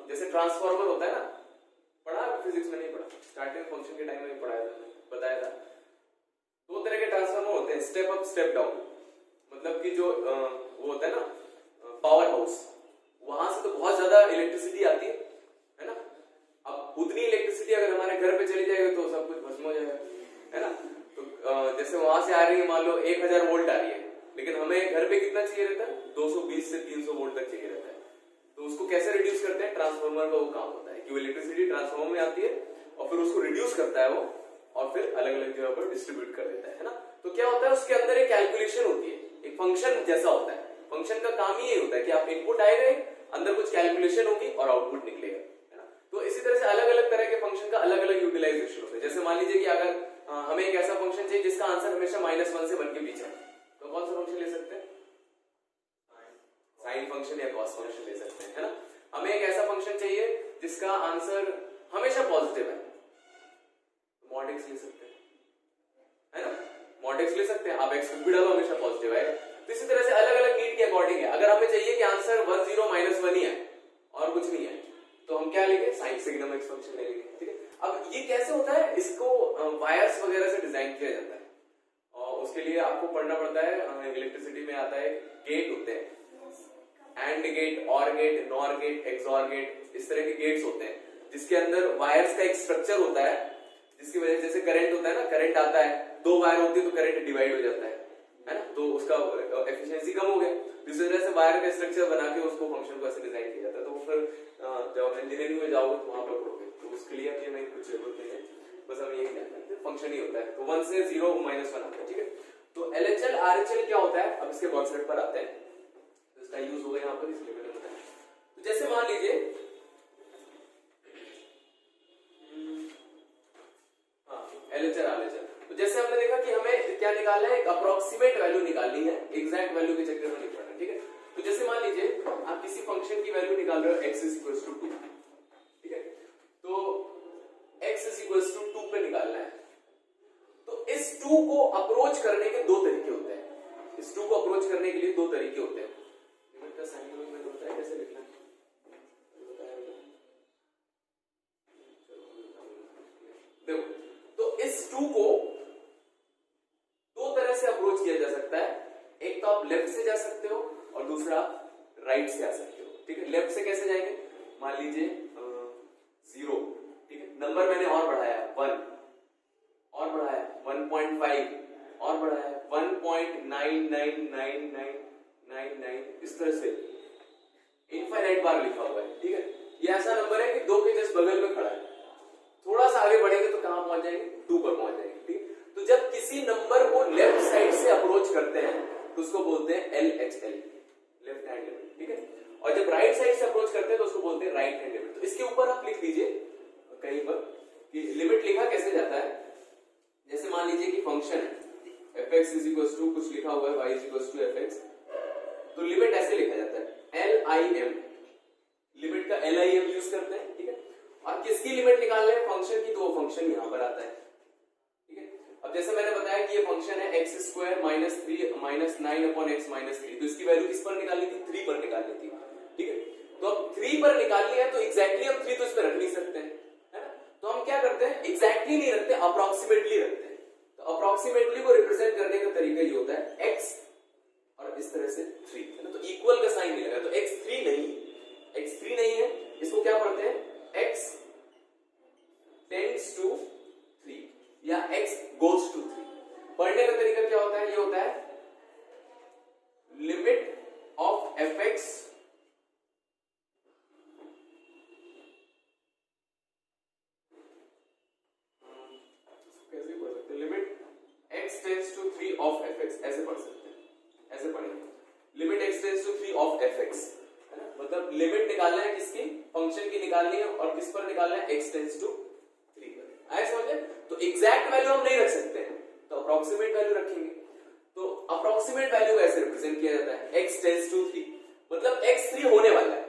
जैसे ट्रांसफॉर्मर होता है ना, पढ़ा फिजिक्स में? नहीं पढ़ा, स्टार्टिंग फंक्शन के टाइम में पढ़ाया था, बताया था। 2 तरह के ट्रांसफॉर्मर होते हैं, स्टेप अप स्टेप डाउन। मतलब कि जो वो होता है ना पावर हाउस, वहां से तो बहुत ज्यादा इलेक्ट्रिसिटी आती है ना। अब उतनी इलेक्ट्रिसिटी अगर हमारे घर पे चली जाएगी तो सब कुछ भस्म हो जाएगा, है ना। तो जैसे वहां से आ रही है, मान लो 1000 वोल्ट आ रही है, लेकिन हमें घर पे कितना चाहिए रहता है? 220 से 300 वोल्ट तक चाहिए रहता है। तो उसको कैसे रिड्यूस करते हैं? ट्रांसफार्मर का वो काम होता है कि वो इलेक्ट्रिसिटी ट्रांसफार्मर में आती है और फिर उसको रिड्यूस करता है वो, और फिर अलग अलग जगह पर डिस्ट्रीब्यूट कर देता है ना। तो क्या होता है, उसके अंदर एक कैलकुलेशन होती है, एक फंक्शन जैसा होता है। फंक्शन का काम ही यही होता है कि आप इनपुट आएगा, अंदर कुछ कैलकुलेशन होगी और आउटपुट निकलेगा, है ना। तो इसी तरह से अलग अलग तरह के फंक्शन का अलग अलग यूटिलाइजेशन होता है। जैसे मान लीजिए कि अगर हमें एक ऐसा फंक्शन चाहिए जिसका आंसर हमेशा -1 से 1 के बीच है, तो कौन सा फंक्शन ले सकते हैं? साइन फंक्शन या कॉस फंक्शन ले सकते हैं, है ना। हमें एक ऐसा फंक्शन चाहिए जिसका आंसर हमेशा पॉजिटिव है, तो mod x ले सकते हैं, है ना। mod x ले सकते हैं, आप x भी डालो हमेशा पॉजिटिव आएगा। तो इसी तरह से अलग अलग नीड के अकॉर्डिंग है। अगर हमें चाहिए कि आंसर 1 0 -1 ही है और कुछ नहीं है, तो हम क्या लेंगे? साइन सिग्नम x फंक्शन ले लेंगे। ठीक है, अब ये कैसे होता है? इसको वायर्स वगैरह से डिजाइन किया जाता है, और उसके लिए आपको पढ़ना पड़ता है, इलेक्ट्रिसिटी में आता है, गेट होते हैं, AND gate, OR gate, NOR gate, XOR gate, इस तरह के गेट्स होते हैं, जिसके अंदर वायर्स का एक स्ट्रक्चर होता है, जिसकी वजह से जैसे करंट होता है ना, करंट आता है, 2 वायर होती है तो करंट डिवाइड हो जाता है ना, तो उसका एफिशिएंसी कम हो गया। इस वजह से वायर का स्ट्रक्चर बना के उसको फंक्शन को ऐसे डिजाइन किया जाता है। तो फिर जब आप इंजीनियरिंग में जाओगे तो वहां पर पढ़ोगे, तो उसके लिए हमें कुछ जरूरत नहीं है, बस हम यही जानते हैं फंक्शन ही होता है। तो 1 से 0 -1 आता है। ठीक है, तो LHL RHL क्या होता है? अब इसके कॉन्सेप्ट पर आते हैं, तो इसका यूज होगा यहाँ पर, इसलिए मैंने बताया। तो जैसे मान लीजिए LHL RHL, तो जैसे हमने देखा कि हमें क्या निकालना है? एक अप्रोक्सीमेट वैल्यू निकालनी है, एग्जैक्ट वैल्यू के चक्कर में नहीं पड़ना। ठीक है, तो जैसे मान लीजिए आप किसी फंक्शन की वैल्यू निकाल रहे हो x = 2, ठीक है, तो x = 2 पे निकालना है। तो इस 2 को अप्रोच करने के 2 तरीके होते हैं। इस 2 को अप्रोच करने के लिए 2 तरीके होते हैं। लिमिट का साइन में होता है, कैसे लिखना है? देखो, तो इस 2 को 2 तरह से अप्रोच किया जा सकता है। एक तो आप लेफ्ट से जा सकते हो और दूसरा राइट से आ सकते हो। ठीक है, लेफ्ट से कैसे जाएंगे? मान लीजिए 0, ठीक है, नंबर मैंने और बढ़ाया 1, और बढ़ाया 1.5, और बढ़ाया 1.999999, इस तरह से इनफाइनाइट बार लिखा हुआ है। ठीक है, ये ऐसा नंबर है कि 2 के जस्ट बगल में खड़ा है। थोड़ा सा आगे बढ़ेंगे तो कहां पहुंच जाएंगे? 2 पर पहुंच जाएंगे। ठीक, तो जब किसी नंबर को लेफ्ट साइड से अप्रोच करते हैं तो उसको बोलते हैं LHL, लेफ्ट हैंड लिमिट। और जब राइट साइड से अप्रोच करते हैं तो उसको बोलते हैं राइट हैंड लिमिट। तो इसके ऊपर आप लिख दीजिए कहीं पर कि लिमिट लिखा कैसे जाता है। जैसे मान लीजिए कि फंक्शन है fx इज इक्वल टू कुछ लिखा हुआ है y is equal to fx, तो लिमिट ऐसे लिखा जाता है LIM, लिमिट का LIM यूज करते हैं, ठीक है। और किसकी लिमिट निकाल रहे हैं, फंक्शन की, तो वो फंक्शन यहां पर आता है, ठीक है। अब जैसे मैंने बताया कि ये फंक्शन है x square minus 3 minus 9 upon x minus 3, तो इसकी वैल्यू किस पर निकालनी थी, 3 पर निकालनी थी, ठीक है। तो अब 3 पर निकाल लिया तो एग्जैक्टली हम 3 तो इस पर रख नहीं सकते हैं, है ना। तो हम क्या करते हैं, एग्जैक्टली नहीं रखते, अप्रोक्सीमेटली रखते हैं। तो अप्रोक्सीमेटली को रिप्रेजेंट करने का तरीका ये होता है x और इस तरह से 3, है ना। तो इक्वल का साइन मिलेगा, तो x3 नहीं है, इसको क्या पढ़ते हैं, x टेंड्स टू 3 या x गोज टू 3। पढ़ने का तरीका क्या होता है, ये होता है लिमिट ऑफ fx कैसे पढ़ सकते हैं, limit x tends to 3 of fx, ऐसे पढ़ सकते हैं, ऐसे पढ़ेंगे limit x tends to 3 of fx, है ना। मतलब लिमिट निकालना है किसकी, फंक्शन की निकालनी है, और किस पर निकालना है, x टेंड्स टू 3 पर। आया समझ में। तो एग्जैक्ट वैल्यू हम नहीं रख सकते हैं, तो अप्रोक्सीमेट वैल्यू रखेंगे। तो अप्रोक्सीमेट वैल्यू ऐसे रिप्रेजेंट किया जाता है x टेंड्स टू 3, मतलब x3 होने वाला है।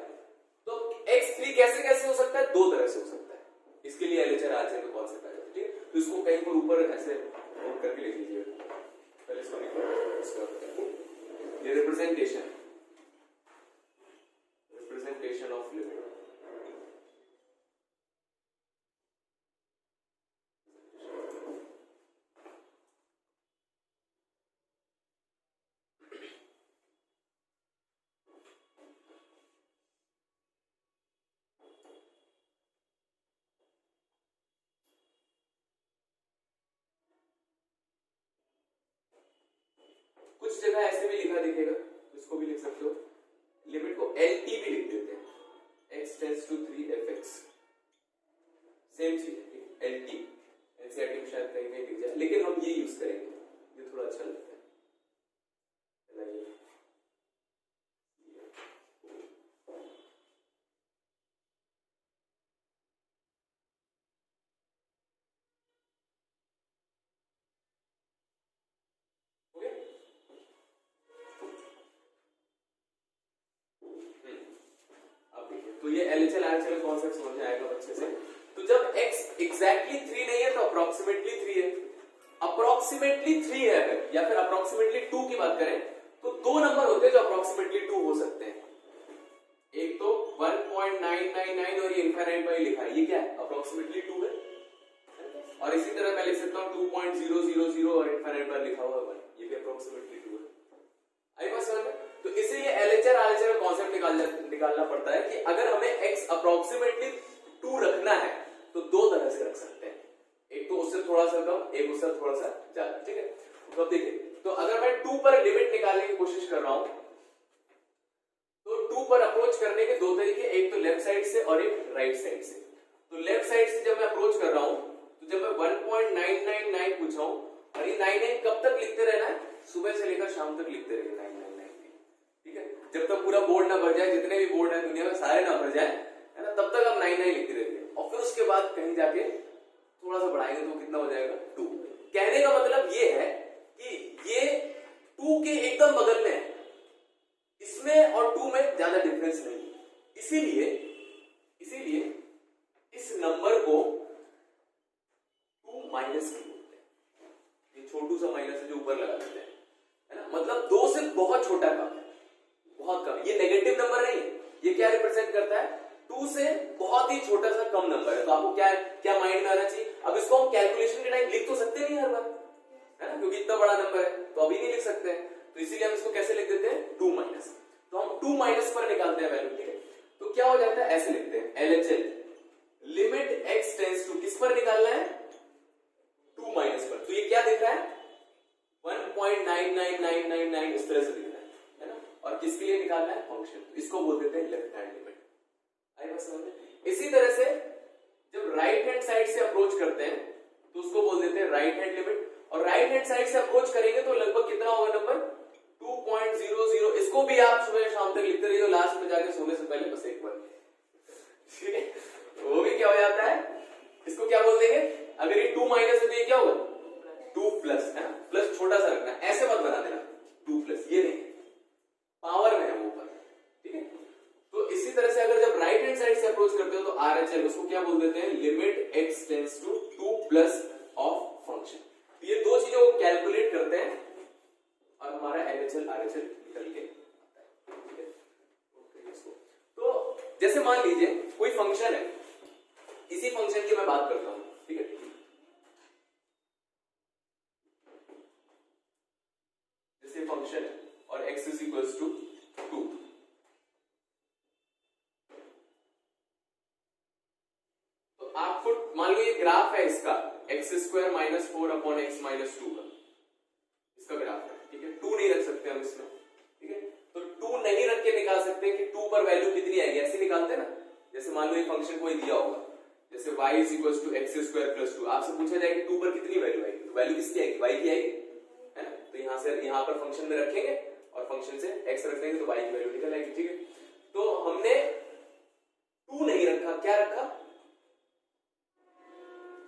तो x3 कैसे कैसे हो सकता है, दो तरह से हो सकता है। इसके लिए LHR RHR का कॉन्सेप्ट आ जाता है, ठीक है। तो इसको कहीं पर ऊपर ऐसे नोट करके लिख लीजिए, पहले इसको निकालो, इसका ये रिप्रेजेंटेशन ऑफ लिमिट। कुछ जगह ऐसे भी लिखा दिखेगा, इसको भी लिख सकते हो, लिमिट को LT भी लिख देते हैं, x tends to 3 fx, same चीज है, LT एनसीईआरटी में शायद कहीं कहीं दिख जाए, लेकिन हम ये यूज करेंगे, ये थोड़ा अच्छा लगता है। तो ये LHR RHR कॉन्सेप्ट समझ में आएगा अच्छे से। तो जब x एग्जैक्टली 3 नहीं है तो अप्रोक्सीमेटली 3 है, अप्रोक्सीमेटली 3 है अगर, या फिर अप्रोक्सीमेटली 2 की बात करें तो दो नंबर होते हैं जो अप्रोक्सीमेटली 2 हो सकते हैं। एक तो 1.999 और ये इनफाइनाइट बाई लिखा है, ये क्या है, अप्रोक्सीमेटली 2 है। और इसी तरह मैं लिख सकता हूं 2.000 और इनफाइनाइट बाई लिखा हुआ है, ये भी अप्रोक्सीमेटली 2 है। आई बात समझ में। तो इसीलिए LHR RHR का कॉन्सेप्ट निकालना पड़ता है कि अगर हमें x अप्रोक्सीमेटली 2 रखना है तो दो तरह से रख सकते हैं, एक तो उससे थोड़ा सा कम, एक उससे थोड़ा सा ज्यादा, ठीक है। तो अब देखिए, तो अगर मैं 2 पर लिमिट निकालने की कोशिश कर रहा हूं तो 2 पर अप्रोच करने के दो तरीके, एक तो लेफ्ट साइड से और एक राइट साइड से। तो लेफ्ट साइड से जब मैं अप्रोच कर रहा हूं तो जब मैं 1.999 पूछा हूं, और ये 99 कब तक लिखते रहना है, सुबह से लेकर शाम तक लिखते रहिए 999, ठीक है। जब तक पूरा बोर्ड ना भर जाए, जितने भी बोर्ड है दुनिया में सारे ना भर जाए, है ना, तब तक आप 99 लिखते रहिए। और फिर उसके बाद कहीं जाके थोड़ा सा बढ़ाएंगे तो कितना हो जाएगा, 2। कहने का मतलब ये है कि ये 2 के एकदम बगल में है, इसमें और 2 में ज्यादा डिफरेंस नहीं है। इसीलिए इस नंबर को 2 माइनस बोलते हैं, ये छोटू सा माइनस है जो ऊपर लगा देते हैं, है ना। मतलब 2 से बहुत छोटा कम है, बहुत कम। ये नेगेटिव नंबर नहीं है, ये क्या रिप्रेजेंट करता है, 2 से बहुत ही छोटा सा कम नंबर है। तो आपको क्या माइंड में आना चाहिए, अब इसको हम कैलकुलेशन के टाइम लिख तो सकते नहीं हर बार, है ना, क्योंकि इतना बड़ा नंबर है तो अभी नहीं लिख सकते हैं। तो इसीलिए हम इसको कैसे लिख देते हैं, 2 माइनस। तो हम 2 माइनस पर निकालते हैं वैल्यू, ठीक है। तो क्या हो जाता है, ऐसे लिखते हैं LHR limit x tends to, किस पर निकालना है, 2 माइनस पर। तो ये क्या दिख रहा है, 1.99999 इस तरह से दिख रहा है ना। और किसके लिए निकालना है, फंक्शन, इसको बोल देते हैं लेफ्ट हैंड लिमिट। आई बात समझ में। इसी तरह से जब राइट हैंड साइड से अप्रोच करते हैं तो उसको बोल देते हैं राइट हैंड लिमिट। और राइट हैंड साइड से अप्रोच करेंगे तो लगभग कितना होगा नंबर, 2.00, इसको भी आप सुबह शाम तक लिखते रहिए, लास्ट में जाके सोने से पहले बस एक बार, ठीक है, वो भी क्या हो जाता है, इसको क्या बोल देंगे, अगर ये 2 माइनस है तो ये क्या होगा 2 प्लस, है ना, प्लस छोटा सा रखना, ऐसे मत बना देना 2 प्लस, ये नहीं, पावर में है वो पर, ठीक है। तो इसी तरह से अगर जब राइट हैंड साइड से अप्रोच करते हो तो RHL उसको क्या बोल देते हैं, limit x tends to 2 plus of function. तो ये दो चीजों को कैलकुलेट करते हैं और हमारा LHL RHL निकल के आता है, ठीक है। तो जैसे मान लीजिए कोई फंक्शन है, इसी फंक्शन की मैं बात करता हूं, ठीक है, जैसे फंक्शन है और x इज इक्वल्स टू 2, तो आपको मान लो ये ग्राफ है इसका x² minus 4 upon x minus 2 का, इसका ग्राफ है, ठीक है। 2 नहीं रख सकते हम इसमें, ठीक है, तो 2 नहीं रख के निकाल सकते कि 2 पर वैल्यू कितनी आएगी, ऐसे निकालते हैं ना। जैसे मान लो ये फंक्शन कोई दिया होगा, जैसे y is equals to x² plus 2, आपसे पूछा जाए कि 2 पर कितनी वैल्यू आएगी, तो वैल्यू किसकी आएगी, y की आएगी, है ना। तो यहां से यहां पर फंक्शन में रखेंगे और फंक्शन से x रख देंगे तो y की वैल्यू निकल आएगी, ठीक है। तो हमने 2 नहीं रखा, क्या रखा,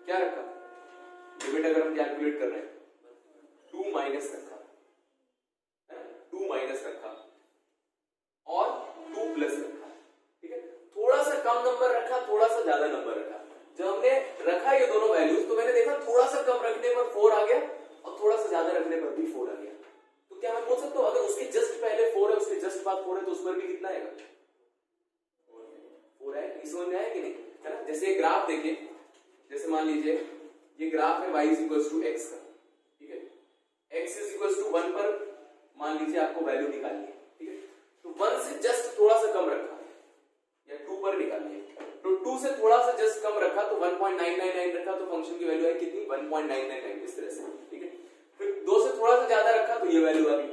क्या रखा, लिमिट अगर हम कैलकुलेट कर रहे हैं 2 माइनस रखा, 2 माइनस रखा और 2 प्लस रखा, ठीक है। थोड़ा सा कम नंबर रखा, थोड़ा सा ज्यादा नंबर रखा। जब हमने रखा ये दोनों वैल्यूज तो मैंने देखा थोड़ा सा कम रखने पर 4 आ गया और थोड़ा सा ज्यादा रखने पर भी 4 आ गया। तो क्या मैं बोल सकता हूं अगर उसके जस्ट पहले 4 है, उसके जस्ट बाद 4 है, तो उस पर भी कितना आएगा, 4 है। इस समझ में आया कि नहीं, है ना। जैसे ग्राफ देखिए, जैसे मान लीजिए ये ग्राफ है y is equals to x का, ठीक है, x इज इक्वल्स टू 1 पर मान लीजिए आपको वैल्यू निकालनी है, ठीक है, तो 1 से जस्ट थोड़ा सा कम रखा या 2 पर निकालनी है, तो 2 से थोड़ा सा जस्ट कम रखा तो 1.999 रखा तो फंक्शन की वैल्यू है कितनी, 1.999, इस तरह से, ठीक है। फिर 2 से थोड़ा सा ज्यादा रखा तो ये वैल्यू आ गई,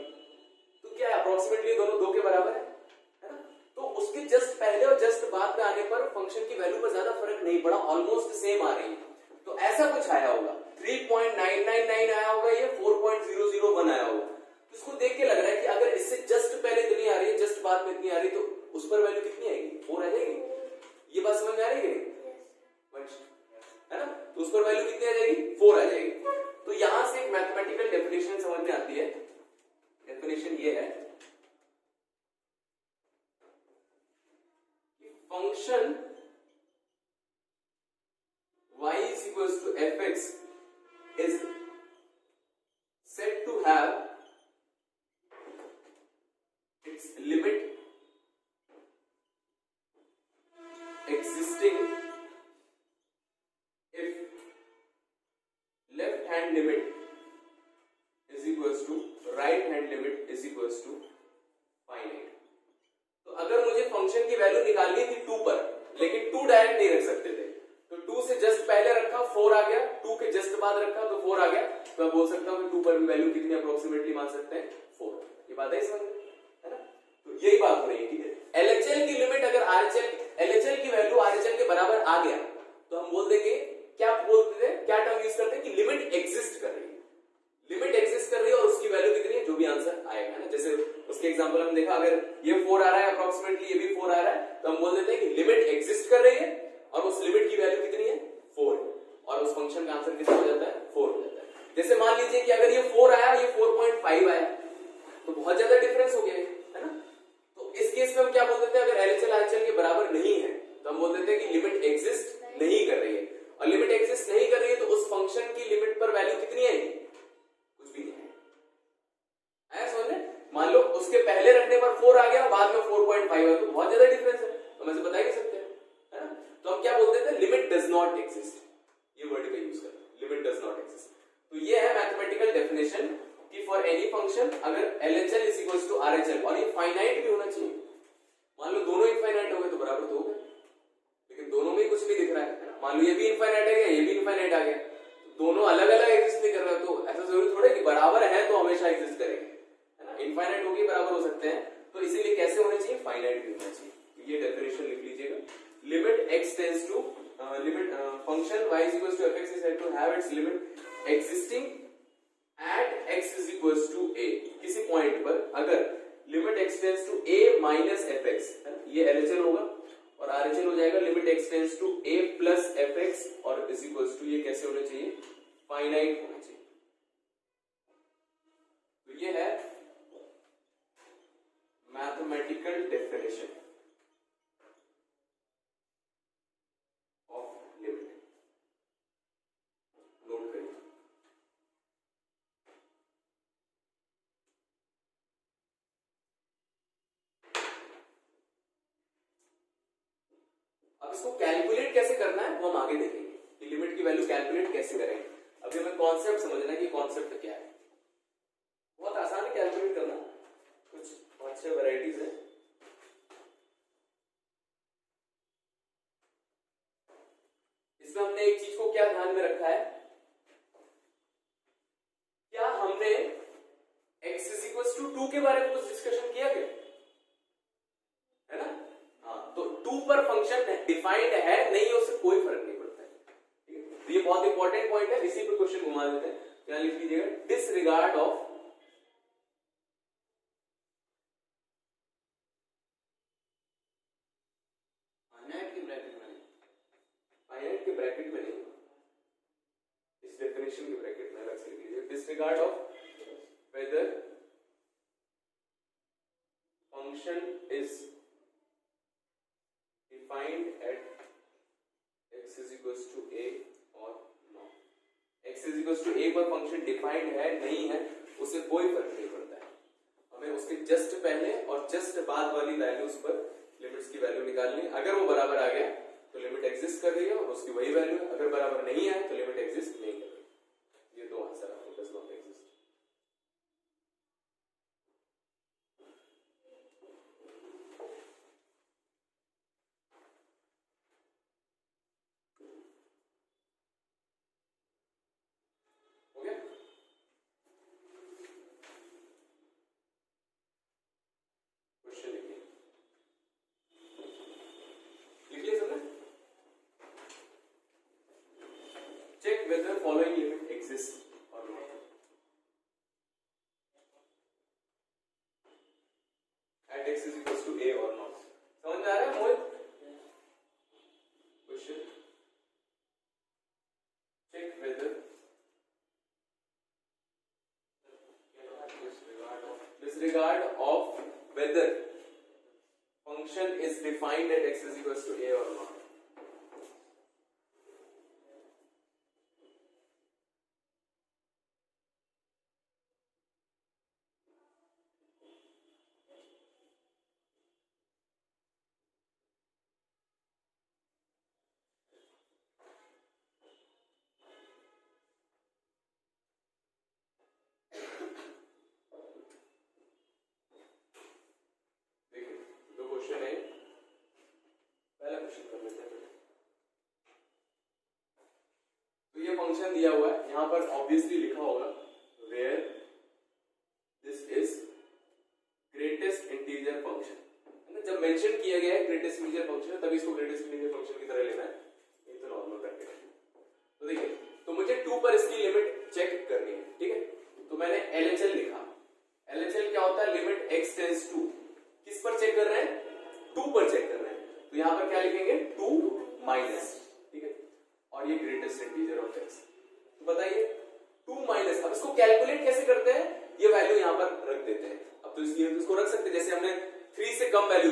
तो क्या है अप्रोक्सीमेटली दोनों 2 के बराबर है ना। तो उसके जस्ट पहले और जस्ट बाद में आने पर फंक्शन की वैल्यू पर ज्यादा फर्क नहीं पड़ा, ऑलमोस्ट सेम आ रही है। तो ऐसा कुछ आया होगा, 3.999 आया होगा, ये 4.001 आया होगा। तो इसको देख के लग रहा है कि अगर इससे जस्ट पहले इतनी आ रही है, जस्ट बाद में इतनी आ रही है, तो उस पर वैल्यू कितनी आएगी, 4 आ जाएगी। ये बात समझ में आ रही है, है ना। तो उस पर वैल्यू कितनी आ जाएगी, 4 आ जाएगी। तो यहां से एक मैथमेटिकल डेफिनेशन समझ में आती है। डेफिनेशन ये है कि function y is equals to fx is said to have its limit existing if left hand limit is equals to right hand limit is equals to finite। तो अगर मुझे फंक्शन की वैल्यू निकालनी थी 2 पर, लेकिन 2 डायरेक्ट नहीं रख सकते थे, तो 2 से जस्ट पहले रखा 4 आ गया, 2 के जस्ट बाद रखा तो 4 आ गया, तो मैं बोल सकता हूं कि 2 पर वैल्यू कितनी अप्रोक्सीमेटली मान सकते हैं, 4। ये बात है समझ में, है ना। तो यही बात हो रही है, ठीक है। LHL की लिमिट अगर LHL की वैल्यू RHL के बराबर आ गया तो हम बोल देंगे, क्या बोलते थे, क्या टर्म यूज करते हैं कि लिमिट एग्जिस्ट कर रही है, लिमिट एग्जिस्ट कर रही है और उसकी वैल्यू कितनी है, जो भी आंसर आएगा ना। जैसे उसके एग्जांपल हम देखा, अगर ये 4 आ रहा है अप्रोक्सीमेटली, ये भी 4 आ रहा है, तो हम बोल देते हैं कि लिमिट एग्जिस्ट कर रही है और उस लिमिट की वैल्यू कितनी है, 4, और उस फंक्शन का आंसर कितना हो जाता है, 4 हो जाता है। जैसे मान लीजिए कि अगर ये 4 आया, ये 4.5 आया, तो बहुत ज्यादा डिफरेंस हो गया है ना। तो इस केस में हम क्या बोल देते हैं, अगर LHL RHL के बराबर नहीं है तो हम बोल देते हैं कि लिमिट एग्जिस्ट नहीं कर रही है, और लिमिट एग्जिस्ट नहीं कर रही है तो उस फंक्शन की लिमिट पर वैल्यू कितनी आएगी, कुछ भी नहीं आया। समझ, मान लो उसके पहले रखने पर 4 आ गया, बाद में 4.5 आया, तो बहुत ज्यादा डिफरेंस है, तो हम ऐसे बता ही नहीं सकते, है ना। तो हम क्या बोलते थे, लिमिट डज नॉट एग्जिस्ट, ये वर्ड का यूज करते हैं, लिमिट डज नॉट एग्जिस्ट। तो ये है मैथमेटिकल डेफिनेशन कि फॉर एनी फंक्शन अगर LHL is equals to RHL, और ये फाइनाइट भी होना चाहिए। मान लो दोनों इनफाइनाइट हो गए तो बराबर तो हो गए, लेकिन दोनों में कुछ नहीं दिख रहा है ना। मान लो ये भी इनफाइनाइट आ गया, ये भी इनफाइनाइट आ गया, तो दोनों अलग अलग एग्जिस्ट नहीं कर रहे, तो ऐसा जरूरी थोड़ा है कि बराबर है तो हमेशा एग्जिस्ट करेंगे, है ना। इनफाइनाइट होगी बराबर हो सकते हैं, तो इसीलिए कैसे होने चाहिए, फाइनाइट भी होना चाहिए। ये डेफिनेशन लिख लीजिएगा, limit x tends to limit function y is equals to fx is said to have its limit existing at x is equals to a। किसी पॉइंट पर अगर limit x tends to a minus F X, ये LHL होगा और RHL हो जाएगा limit x tends to a plus F X और is equals to ये कैसे होने चाहिए, फाइनाइट होना चाहिए। तो ये है mathematical definition of limit. Note करिए। अब इसको कैलकुलेट कैसे करना है वो हम आगे देखेंगे कि लिमिट की वैल्यू कैलकुलेट कैसे करेंगे। अभी हमें कॉन्सेप्ट समझना है कि कॉन्सेप्ट क्या है। बहुत आसान है कैलकुलेट करना, कुछ अच्छे वैरायटीज है। इसमें हमने एक चीज को क्या ध्यान में रखा है, क्या हमने x इज इक्वल टू 2 के बारे में कुछ डिस्कशन किया क्या, है ना? हाँ, तो 2 पर फंक्शन डिफाइंड है नहीं, उससे कोई फर्क नहीं पड़ता है, ठीक है? तो ये बहुत इंपॉर्टेंट पॉइंट है, इसी पर क्वेश्चन घुमा देते हैं। क्या लिख लीजिएगा, डिसरिगार्ड ऑफ ब्रैकेट में नहीं, इस डेफिनेशन के ब्रैकेट में अलग से लिख लीजिए, disregard of whether function is defined at x is equals to a और not. x is equals to a पर फंक्शन डिफाइंड है नहीं है उससे कोई फर्क नहीं पड़ता है, हमें उसके जस्ट पहले और जस्ट बाद वाली वैल्यूज पर लिमिट्स की वैल्यू निकालनी है। अगर वो बराबर आ गया तो लिमिट एग्जिस्ट कर रही है और उसकी वही वैल्यू है, अगर बराबर नहीं है तो लिमिट एग्जिस्ट नहीं कर रही। ये दो आंसर आपको डज नॉट एग्जिस्ट। हो गया? क्वेश्चन लिखिए, लिखिए सबने। Check whether following limit exists or not. At x is equals to a or not. समझ में आ रहा है मोहित? Question. Check whether disregard of whether function is defined at x is equals to a or not. Function दिया हुआ है, यहां पर obviously लिखा होगा where this is greatest integer function, है ना? जब मेंशन किया गया है ग्रेटेस्ट इंटीजर फंक्शन तभी इसको ग्रेटेस्ट इंटीजर फंक्शन की तरह लेना है, नहीं तो नॉर्मल ब्रैकेट है। तो देखिए, तो मुझे 2 पर इसकी लिमिट चेक करनी है, ठीक है? तो मैंने LHL लिखा। LHL क्या होता है, लिमिट x टेंड्स टू, किस पर चेक कर रहे हैं, 2 पर चेक कर रहे हैं, तो यहां पर क्या लिखेंगे 2 माइनस, ठीक है? और ये ग्रेटेस्ट इंटीजर ऑफ x। तो बताइए 2 माइनस, अब इसको कैलकुलेट कैसे करते हैं, ये वैल्यू यहां पर रख देते हैं। अब तो इसलिए तो इसको रख सकते हैं, जैसे हमने 3 से कम वैल्यू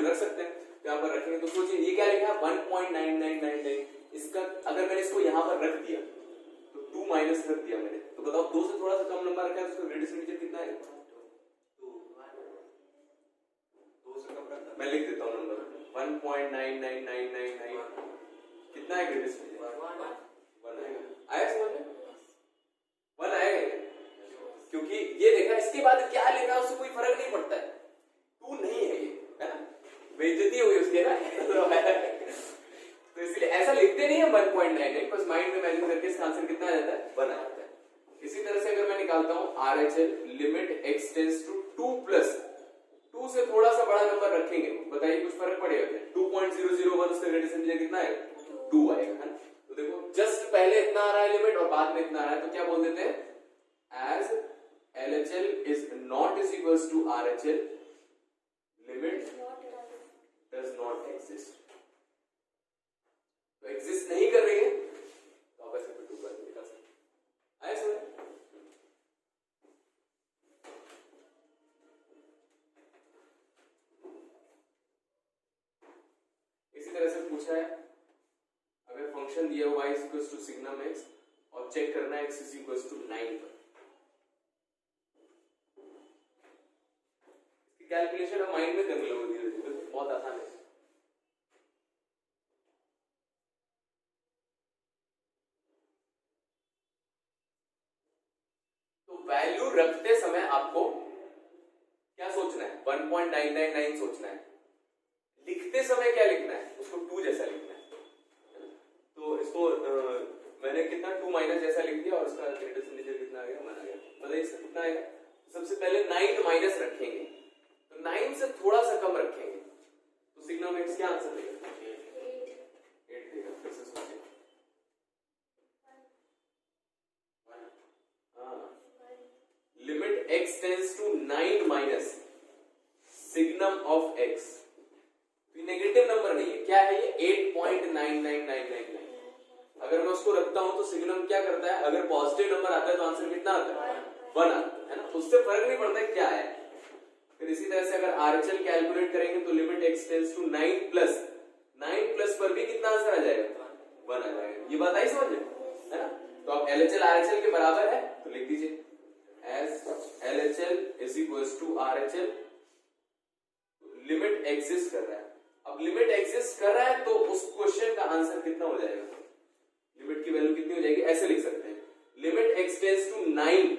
रख सकते हैं, यहां पर रखेंगे। तो सोचिए ये क्या लिखा है 1.9999, इसका अगर मैंने इसको यहां पर रख दिया तो 2 माइनस रख दिया मैंने, तो बताओ 2 से थोड़ा सा कम नंबर रखा है तो उसका ग्रेटेस्ट इंटीजर कितना है, 2 से कम रखा, मैं लिख देता हूं नंबर 1.99999, कितना है ग्रेटेस्ट इंटीजर, 1 आएगा। आया समझ में, 1 आएगा, क्योंकि ये देखा इसके बाद क्या लिखा उससे कोई फर्क नहीं पड़ता है, 2 नहीं है ये, है ना? बेइज्जती हुई उसके ना तो इसलिए ऐसा लिखते नहीं है 1.99, बस माइंड में इमेजिन करके इसका आंसर कितना आ जाता है, 1 आ जाता है। इसी तरह से अगर मैं निकालता हूं RHL limit x tends to 2 plus 2 से थोड़ा सा बड़ा नंबर रखेंगे, बताइए कुछ फर्क पड़ेगा क्या, 2.001, उसका ग्रेटेस्ट इंटीजर कितना है 2 आएगा, है ना? तो देखो जस्ट पहले इतना आ रहा है लिमिट और बाद में इतना आ रहा है, तो क्या बोल देते हैं, as LHL LHL is not is equals to RHL, limit does not exist. तो एग्जिस्ट नहीं कर रही है तो आप ऐसे फिर 2 पर निकाल सकते आए समझ। इसी तरह से पूछा है अगर फंक्शन दिया हुआ y equals to signum x और चेक करना है x इज इक्वल्स टू 9 पर, इसकी कैलकुलेशन आप माइंड में कर लो धीरे धीरे, बहुत आसान है। तो वैल्यू रखते समय आपको क्या सोचना है, 1.999 सोचना है। लिखते समय क्या लिखना है, उसको 2 जैसा लिखना है। तो इसको मैंने कितना 2 माइनस जैसा लिख दिया और उसका ग्रेटेस्ट इंटीजर कितना आ गया, 1 आ गया। बताइए इसका कितना आएगा। सबसे पहले 9 माइनस रखेंगे तो 9 से थोड़ा सा कम रखेंगे तो सिग्नम एक्स क्या आंसर देगा, 8 देगा। फिर से सोचिए, limit x tends to 9 minus signum of x, negative number नहीं है, क्या है ये 8.99999। अगर मैं उसको रखता हूं तो सिग्नम क्या करता है, अगर पॉजिटिव नंबर आता है तो आंसर कितना आता है, 1 आता है ना, उससे फर्क नहीं पड़ता है क्या है। फिर इसी तरह से अगर RHL कैलकुलेट करेंगे तो limit x tends to 9 plus पर भी कितना आंसर आ जाएगा, 1 आ जाएगा। ये बात आई समझ में, है ना। तो अब LHL RHL के बराबर है तो लिख दीजिए as LHL is equals to RHL, limit exist कर रहा है। अब लिमिट एग्जिस्ट कर रहा है तो उस क्वेश्चन का आंसर कितना हो जाएगा, लिमिट की वैल्यू कितनी हो जाएगी, ऐसे लिख सकते हैं limit x tends to 9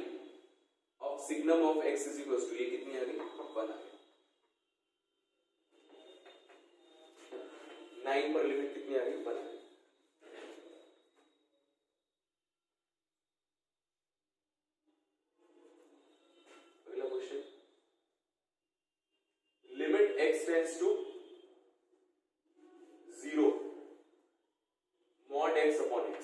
of signum of x is equals to, ये कितनी आ गई, 1 आ गई। 9 पर लिमिट कितनी आ गई, 1 आ गई। अगला question, limit x tends to 0 mod x upon x,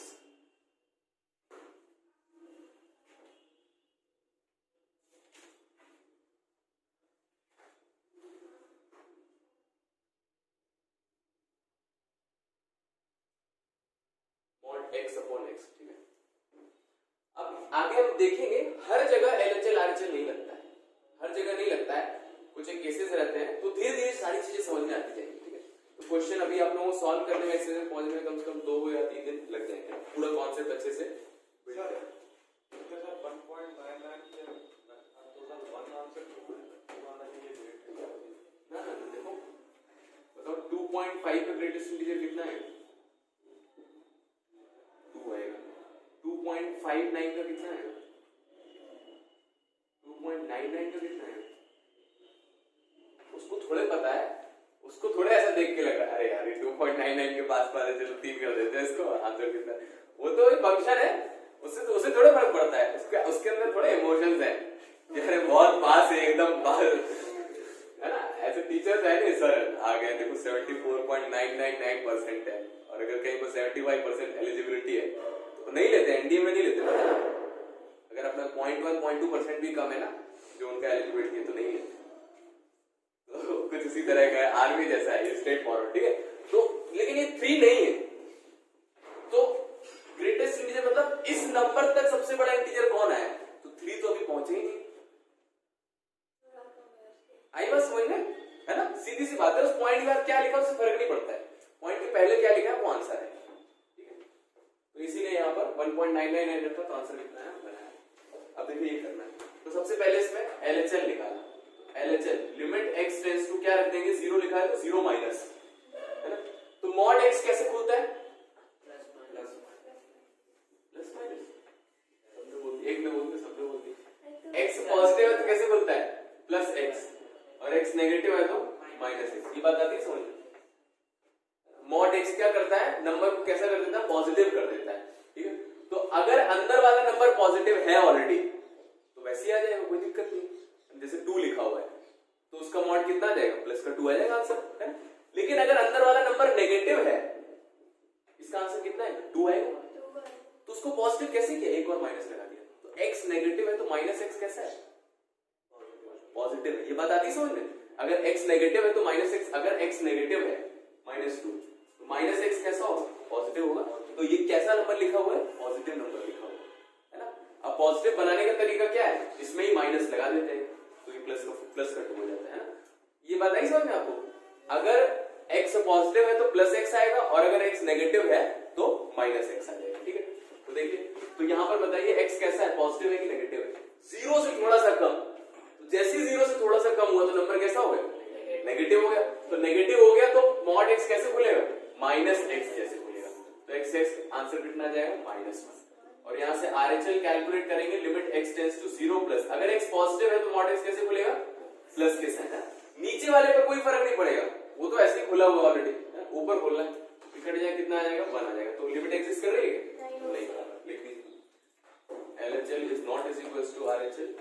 mod x upon x, ठीक है। अब आगे हम देखेंगे हर जगह LHL RHL नहीं लगता है, हर जगह नहीं लगता है, कुछ एक केसेस रहते हैं, तो धीरे धीरे सारी चीजें समझ में आती जाएंगी, ठीक है। तो क्वेश्चन अभी आप लोगों को सॉल्व करने में एक्सरसाइज पहुंचने में कम से कम 2 या 3 दिन लग जाएंगे, पूरा कॉन्सेप्ट अच्छे से बिल्ड करें। देखो बताओ 2.5 का ग्रेटेस्ट इंटीजर कितना है, 2 आएगा। 2.59 का कितना है, 2.99 का कितना है, उसको थोड़े पता है, उसको थोड़े ऐसा देख के लगा अरे यार 2.99 के पास है, चलो 3 कर देते हैं इसको, आंसर कितना है। वो तो एक फंक्शन है, उससे थोड़ा फर्क पड़ता है, उसके अंदर थोड़े इमोशंस हैं, यार बहुत पास है एकदम पास, है ना। ऐसे टीचर्स है नहीं, सर आ गए देखो 74.999% है, और अगर कहीं पर 75% एलिजिबिलिटी है तो नहीं लेते, एनडीए में नहीं लेते ना। अगर अपना 0.1-0.2% भी कम है ना जो उनका एलिजिबिलिटी है तो नहीं लेते। तो कुछ इसी तरह का आर्मी जैसा है, ये स्ट्रेट फॉरवर्ड, ठीक है। तो लेकिन ये 3 नहीं है, तो ग्रेटेस्ट इंटीजर मतलब इस नंबर तक सबसे बड़ा इंटीजर कौन है, तो 3 तो अभी पहुंचे ही नहीं। आई बात समझ में, है ना, सीधी सी बात है। उस पॉइंट के बाद क्या लिखा उससे फर्क नहीं पड़ता है, पॉइंट के पहले क्या लिखा है वो आंसर है, ठीक है। तो इसीलिए यहाँ पर 1.999 था तो आंसर कितना है, बनाया। अब देखिए ये करना है, तो सबसे पहले इसमें LHL निकाला, LHL limit x tends to क्या रख देंगे, 0 लिखा है तो 0 माइनस, है ना। तो मॉड x कैसे खुलता है, प्लस माइनस, एक में बोलते सब में बोलते। x पॉजिटिव है तो कैसे खुलता है, प्लस x, और x नेगेटिव है तो माइनस x। ये बात आती है समझ। मॉड x क्या करता है, नंबर को कैसा कर देता है, पॉजिटिव कर देता है, ठीक है। तो अगर अंदर वाला नंबर पॉजिटिव है ऑलरेडी तो वैसे ही आ जाएगा, कोई दिक्कत नहीं। जैसे 2 लिखा हुआ है तो उसका मॉड कितना आ जाएगा, प्लस का 2 आ जाएगा आंसर, है। लेकिन अगर अंदर वाला नंबर नेगेटिव है, इसका आंसर कितना है, 2 आएगा। तो उसको पॉजिटिव कैसे किया, एक और माइनस लगा दिया, तो x नेगेटिव है तो माइनस x कैसा है, पॉजिटिव है, ये बात आती समझ में। अगर x नेगेटिव है तो -x, अगर x नेगेटिव है -2 तो -x कैसा होगा, पॉजिटिव होगा। तो ये कैसा नंबर लिखा हुआ है, पॉजिटिव नंबर लिखा हुआ है ना। अब पॉजिटिव बनाने का तरीका क्या है, इसमें ही माइनस लगा देते हैं तो ये प्लस का 2 हो जाता है ना। ये बात आई समझ में आपको। अगर x पॉजिटिव है तो +x आएगा और अगर x नेगेटिव है तो -x आ जाएगा, ठीक है। तो देखिए, तो यहां पर बताइए x कैसा है, पॉजिटिव है कि नेगेटिव है, 0 से थोड़ा सा कम। तो जैसे ही 0 से थोड़ा सा कम हुआ तो नंबर कैसा हो गया, नेगेटिव हो गया। तो नेगेटिव हो गया तो मॉड x कैसे खुलेगा, -x जैसे खुलेगा। तो x आंसर कितना आ जाएगा, -1। और यहां से RHL कैलकुलेट करेंगे, लिमिट x टेंड्स टू 0 अगर x पॉजिटिव है तो मॉड x कैसे खुलेगा, प्लस के साथ है। नीचे वाले पर कोई फर्क नहीं पड़ेगा, वो तो ऐसे ही खुला हुआ ऑलरेडी, ऊपर खोलना है, कट जाए कितना आ जाएगा, 1 आ जाएगा। तो लिमिट एग्जिस्ट कर रही है, नहीं कर रहा, लिख दीजिए LHL is not is equals to RHL,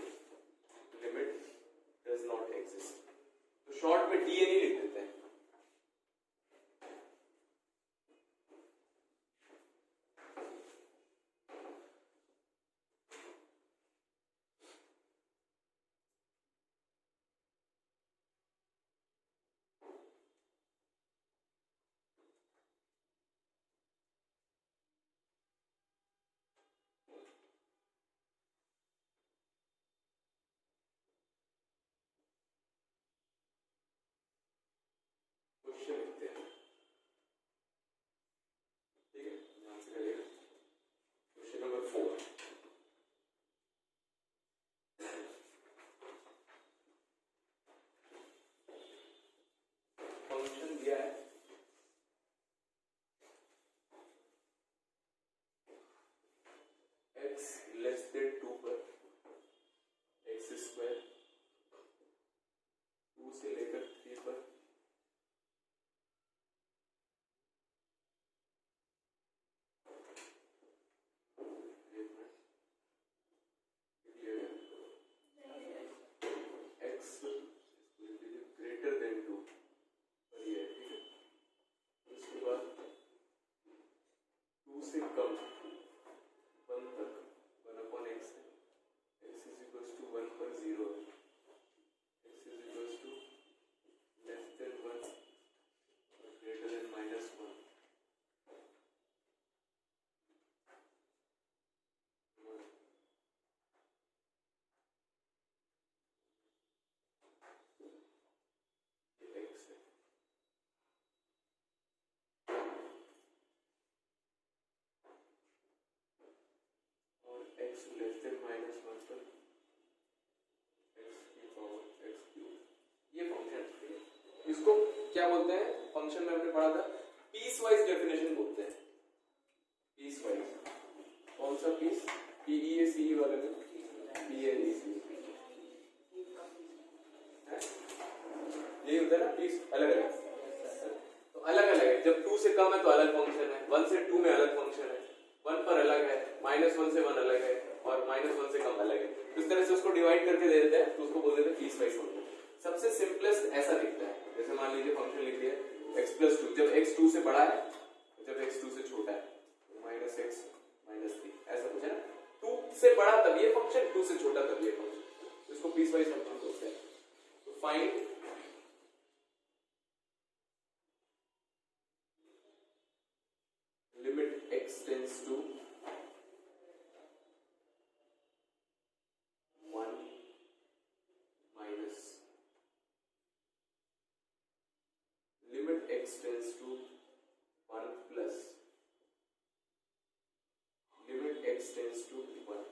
limit does not exist. तो शॉर्ट में DNA लिख देते हैं। क्वेश्चन लिखते हैं, ठीक है, ध्यान से करिएगा। क्वेश्चन नंबर 4, फंक्शन दिया है x लेस देन 2 पर x² 2 से लेकर 3 पर x ग्रेटर देन 2 पर ये है, ठीक है। उसके बाद 2 से कम 1 तक 1/x है, x इज इक्वल्स टू 1 पर 0 है, x is equals to less than 1 और ग्रेटर देन -1। ये x है और x लेस देन -1 पर x की पावर x³। ये फंक्शन, इसको क्या बोलते हैं, फंक्शन में हमने पढ़ा था पीस वाइज डेफिनेशन बोलते हैं। पीस वाइज, कौन सा पीस, PEACE वाले में PNEC, यही होता है ना, पीस अलग अलग। तो अलग अलग है, जब 2 से कम है तो अलग फंक्शन है, 1 से 2 में अलग फंक्शन है, 1 पर अलग है, -1 से 1 अलग है और -1 से कम अलग है। इस तरह से उसको डिवाइड करके दे देते हैं तो उसको बोल देते हैं पीस वाइज फंक्शन। सबसे सिंपलेस्ट ऐसा दिखता है, जैसे मान लीजिए फंक्शन लिख दिया x+2, जब x 2 से बड़ा है, जब x 2 से छोटा है -x -3, ऐसा कुछ है ना। 2 से बड़ा तब ये फंक्शन, 2 से छोटा तब ये फंक्शन, इसको पीस वाइज फंक्शन बोलते हैं। तो find limit x tends to 1 minus limit x tends to 1 plus limit x tends to 1।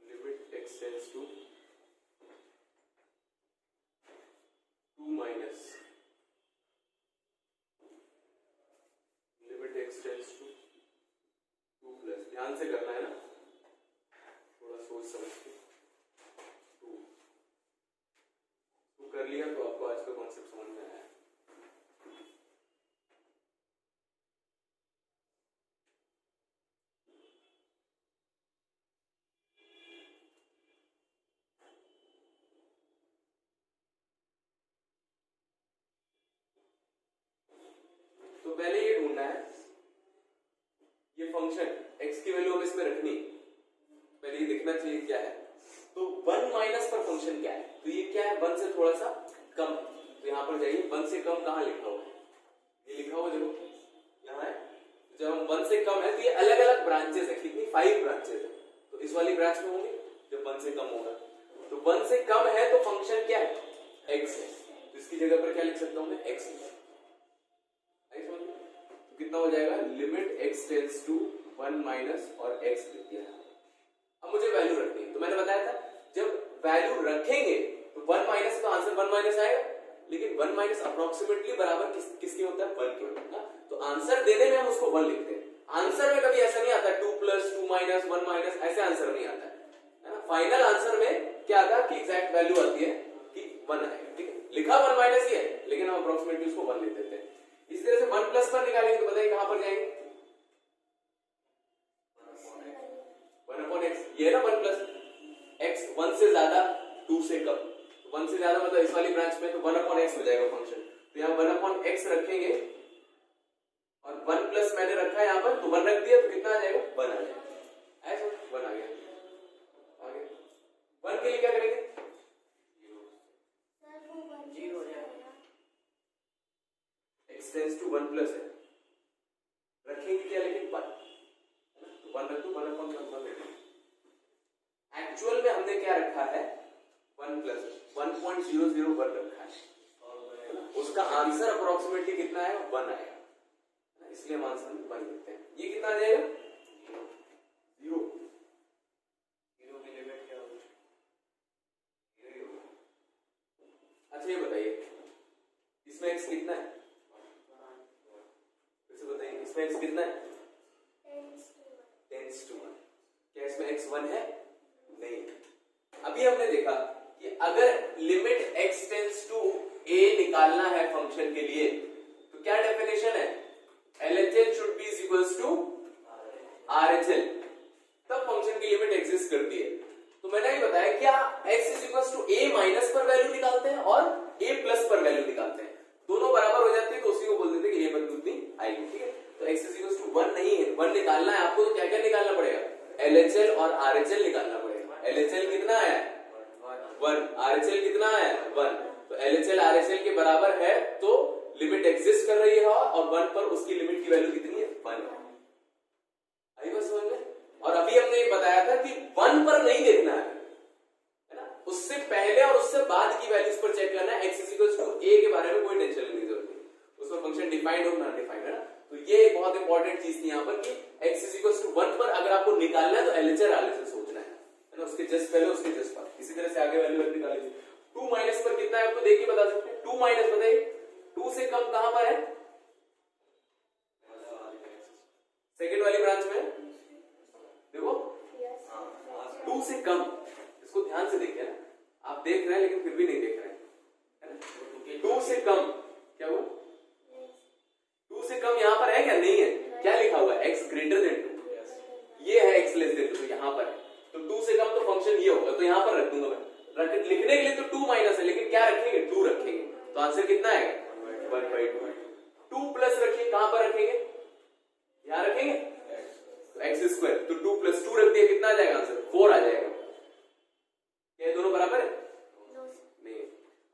Limit x tends to 2 minus limit x tends to 2 plus, ध्यान से करना है ना, थोड़ा सोच समझ के। 2 कर लिया तो आपको आज का कॉन्सेप्ट समझ में आया। पहले ये ढूंढना है, ये फंक्शन x की वैल्यू हम इसमें रखनी, पहले ये देखना चाहिए क्या है। तो 1 माइनस पर फंक्शन क्या है, तो ये क्या है 1 से थोड़ा सा कम, तो यहाँ पर जाइए 1 से कम कहाँ लिखा हुआ है, ये लिखा हुआ देखो यहाँ है। जब हम 1 से कम है तो ये अलग अलग ब्रांचेस है, कितनी 5 ब्रांचेस है, तो इस वाली ब्रांच में होंगे जब 1 से कम होगा। तो 1 से कम है तो फंक्शन क्या है x है, तो इसकी जगह पर क्या लिख सकता हूं मैं x। तो कितना हो जाएगा limit x tends to 1 minus और x लिख दिया। अब मुझे वैल्यू रखनी है, तो मैंने बताया था जब वैल्यू रखेंगे तो 1 माइनस, तो आंसर 1 माइनस आएगा, लेकिन 1 माइनस अप्रोक्सीमेटली बराबर किसके होता है 1 के होता है। तो आंसर देने में हम उसको 1 लिखते हैं, आंसर में कभी ऐसा नहीं आता 2 प्लस 2 माइनस 1 माइनस, ऐसे आंसर नहीं आता है ना। फाइनल आंसर में क्या आता है कि एग्जैक्ट वैल्यू आती है कि 1 आएगा, ठीक है। लिखा 1 माइनस ही है लेकिन हम अप्रोक्सीमेटली उसको 1 लिख देते हैं। इसी तरह से 1 प्लस पर निकालेंगे तो बताइए कहां पर जाएंगे 1 अपॉन x, ये है ना 1 प्लस x 1 से ज्यादा 2 से कम, 1 से ज्यादा मतलब इस वाली ब्रांच में तो 1 अपॉन x हो जाएगा फंक्शन। तो यहाँ 1 अपॉन x रखेंगे और 1 प्लस मैंने रखा है यहाँ पर, तो 1 रख दिया तो कितना आ जाएगा 1 आ जाएगा, ऐसा 1 आ गया। आगे 1 के लिए क्या करेंगे 0 x टेंड्स टू 1 प्लस है, रखेंगे क्या लेकिन 1, तो 1 रख दो 1 अपॉन 1 रख दो। एक्चुअल में हमने क्या रखा है 1 प्लस 1.001 रखा है, उसका आंसर अप्रोक्सीमेटली कितना है 1 आएगा, इसलिए हम आंसर में 1 लिखते हैं। ये कितना आ जाएगा 0, 0 की लिमिट क्या होगी 0। अच्छा ये बताइए इसमें x कितना है, फिर से बताइए इसमें x कितना है 10:1। क्या इसमें x 1 है नहीं। अभी हमने देखा कि अगर limit x tends to a निकालना है फंक्शन के लिए तो क्या डेफिनेशन है LHS should be equals to RHL, तब फंक्शन की लिमिट एग्जिस्ट करती है। तो मैंने ये बताया क्या x is equals to a minus पर वैल्यू निकालते हैं और a प्लस पर वैल्यू निकालते हैं, दोनों बराबर हो जाते हैं तो उसी को बोल देते हैं कि a बराबर उतनी आएगी, ठीक है। तो x is equals to 1 नहीं है, 1 निकालना है आपको, तो क्या क्या निकालना पड़ेगा LHL और RHL निकालना पड़ेगा। LHL कितना है 1, RHL कितना है 1, तो LHL RHL के बराबर है तो लिमिट एग्जिस्ट कर रही है और 1 पर उसकी लिमिट की वैल्यू कितनी है 1। आई बात समझ में। और अभी हमने ये बताया था कि 1 पर नहीं देखना है ना, उससे पहले और उससे बाद की वैल्यूज पर चेक करना है। x इक्वल्स टू a के बारे में कोई टेंशन लेने की जरूरत नहीं, उसमें फंक्शन डिफाइंड और नॉन डिफाइंड है ना। तो ये एक बहुत इंपॉर्टेंट चीज थी यहाँ पर कि x इक्वल्स टू 1 पर अगर आपको निकालना है तो LHS RHS सोचना है ना, उसके जस्ट पहले उसके जस्ट बाद। इसी तरह से आगे वैल्यू निकालेंगे 2 माइनस पर कितना है आपको देख के बता सकते हैं। 2 माइनस बताइए 2 से कम कहां पर है सेकंड वाली ब्रांच में, देखो 2 से कम, इसको ध्यान से देखिए ना, आप देख रहे हैं लेकिन फिर भी नहीं देख रहे हैं। 2 से कम क्या हुआ 2 से कम यहां पर है क्या नहीं है, क्या लिखा हुआ है x ग्रेटर देन 2, ये है x लेस देन 2, तो यहां पर है। तो 2 से कम तो फंक्शन ये होगा, तो यहां पर रख दूंगा मैं, लिखने के लिए तो 2 माइनस है लेकिन क्या रखेंगे 2 रखेंगे, तो आंसर कितना है 1/2। 2 प्लस रखिए, कहां पर रखेंगे यहां रखेंगे तो x स्क्वायर, तो 2 प्लस 2 रख दिया कितना आ जाएगा आंसर 4 आ जाएगा। क्या दोनों बराबर है नहीं।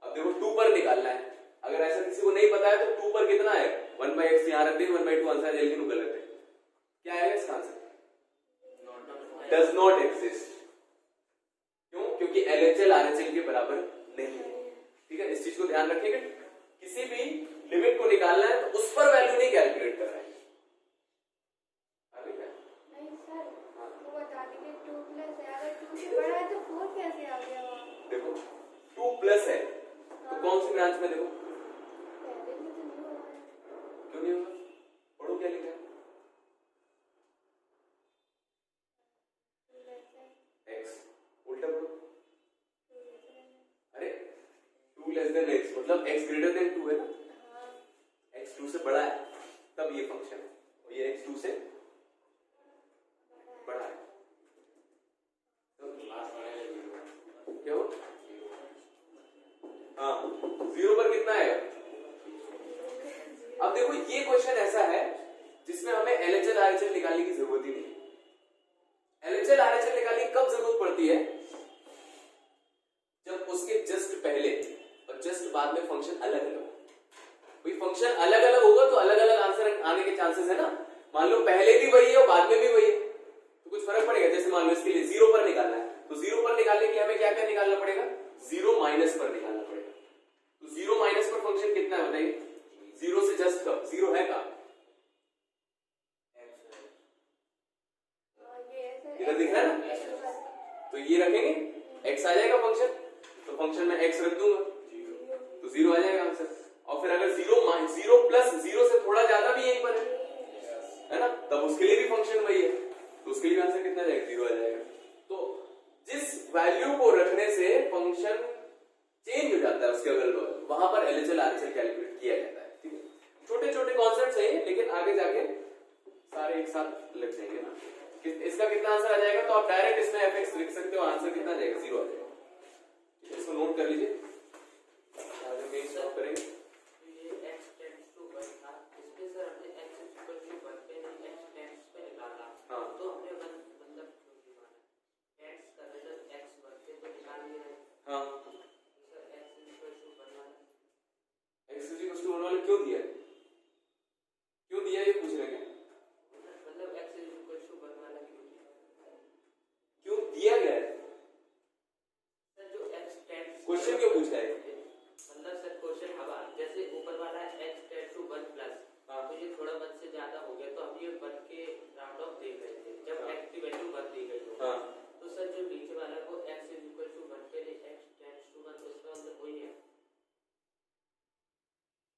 अब देखो 2 पर निकालना है, अगर ऐसा किसी को नहीं पता है तो 2 पर कितना है 1/x यहां रख देंगे 1/2 आंसर आ जाएगा, लेकिन गलत है। क्या आएगा इसका आंसर डज नॉट एग्जिस्ट। क्यों, क्योंकि LHL RHL के बराबर नहीं है, ठीक है। इस चीज को ध्यान रखेंगे, किसी भी लिमिट को निकालना है तो उस पर वैल्यू नहीं कैलकुलेट करना है। देखो 2 प्लस है तो कौन सी ब्रांच में, देखो क्यों नहीं होगा, पढ़ो क्या लिखा है x, उल्टा पढ़ो। अरे 2 लेस देन x मतलब x ग्रेटर देन 2 है ना, x 2 से बड़ा है तब ये फंक्शन है, और ये x 2 से बड़ा है क्यों। हाँ 0 पर कितना है, अब देखो ये क्वेश्चन ऐसा है जिसमें हमें LHL RHL निकालने की जरूरत ही नहीं। LHL RHL निकालने की कब जरूरत पड़ती है? जब उसके जस्ट पहले और जस्ट बाद में फंक्शन अलग अलग हो। कोई फंक्शन अलग अलग होगा तो अलग अलग आंसर आने के चांसेस है ना। मान लो पहले भी वही है और बाद में भी वही है तो कुछ फर्क पड़ेगा। जैसे मान लो इसके लिए 0 पर निकालना है तो 0 पर निकालने के लिए हमें क्या क्या निकालना पड़ेगा? 0 माइनस पर निकालना पड़ेगा। तो 0 माइनस पर फंक्शन कितना है बताइए? 0 से जस्ट कब? 0 है कहां? इधर दिख रहा है ना, तो ये रखेंगे x आ जाएगा फंक्शन, तो फंक्शन में x रख दूंगा तो 0 आ जाएगा आंसर। और फिर अगर 0 प्लस 0 से थोड़ा ज्यादा भी यहीं पर है ना, तब उसके लिए भी फंक्शन वही है तो उसके लिए आंसर कितना जाएगा? 0 आ जाएगा। तो जिस वैल्यू को रखने से फंक्शन चेंज हो जाता है उसके अगल बगल, वहां पर LHL RHL कैलकुलेट किया जाता है। ठीक है, छोटे छोटे कॉन्सेप्ट्स हैं लेकिन आगे जाके सारे एक साथ लग जाएंगे ना। इसका कितना आंसर आ जाएगा? तो आप डायरेक्ट इसमें fx लिख सकते हो, आंसर कितना आ जाएगा? 0 आ जाएगा। इसको नोट कर लीजिए, आगे में स्टॉप करेंगे। ये x टेंड्स टू 1 था, इसमें सर हमने x इक्वल टू 1 पे नहीं x टेंड्स पे निकाला। हां, तो हमने मतलब क्यों निकाला? टेंड्स का रिजल्ट x 1 पे तो निकाल लिया है। हां, सर x इक्वल टू 1 वाला x इक्वल टू 1 वाला क्यों दिया है? क्यों दिया ये पूछ रहे हैं? मतलब x इक्वल टू 1 वाला क्यों दिया गया है? सर जो x टेंड्स क्वेश्चन क्यों पूछा है? मतलब सर क्वेश्चन हवा जैसे ऊपर वाला x टेंड्स टू 1 प्लस, तो ये थोड़ा 1 से ज्यादा हो गया तो हम ये 1 के राउंड ऑफ देख रहे थे जब x की वैल्यू 1 दी गई हो। हां, तो सर जो नीचे वाला को x इक्वल टू 1 पे नहीं x टेंड्स टू 1 तो इसका मतलब वही है।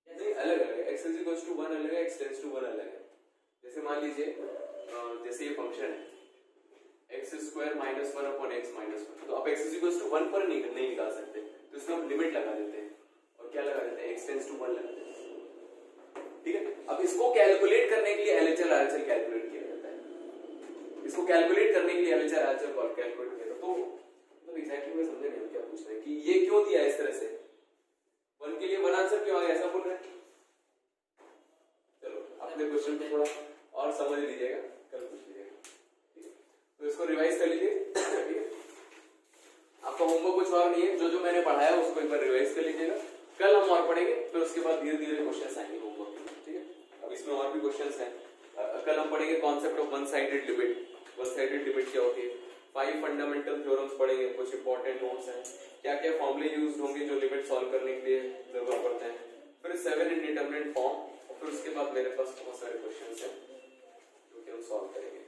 नहीं अलग अलग है, x इक्वल टू 1 अलग है, x टेंड्स टू 1 अलग है। जैसे मान लीजिए जैसे ये फंक्शन है x square minus 1 upon x minus 1, तो आप x इक्वल टू 1 पर नहीं निकाल सकते तो इसमें हम लिमिट लगा देते हैं और क्या लगा देते हैं? x टेंड्स टू 1 लगा देते हैं। ठीक है, अब इसको कैलकुलेट करने के लिए LHL RHL कैलकुलेट किया जाता है। इसको कैलकुलेट करने के लिए LHL RHL कैलकुलेट किया तो मतलब एग्जैक्टली मैं समझ नहीं क्या पूछ रहे हैं कि ये क्यों दिया इस तरह से, 1 के लिए 1 आंसर क्यों आ गया ऐसा बोल रहे हैं। चलो अपने क्वेश्चन को थोड़ा और समझ लीजिएगा, कल पूछ लीजिएगा। ठीक है, तो इसको रिवाइज कर लीजिए। ठीक है, आपका होमवर्क कुछ और नहीं है, जो जो मैंने पढ़ाया उसको एक बार रिवाइज कर लीजिएगा। कल हम और पढ़ेंगे, फिर उसके बाद धीरे धीरे क्वेश्चंस आएंगे होमवर्क में। ठीक है, अब इसमें और भी क्वेश्चंस हैं। कल हम पढ़ेंगे concept of one sided limit. One sided limit क्या होती है? 5 फंडामेंटल थ्योरम्स पढ़ेंगे, कुछ इंपॉर्टेंट नोट्स हैं, क्या क्या फॉर्मूले यूज होंगे जो लिमिट सॉल्व करने के लिए जरूरत पड़ते हैं, फिर 7 इंडिटरमिनेट फॉर्म, और फिर उसके बाद मेरे पास बहुत सारे क्वेश्चंस हैं जो कि हम सॉल्व करेंगे।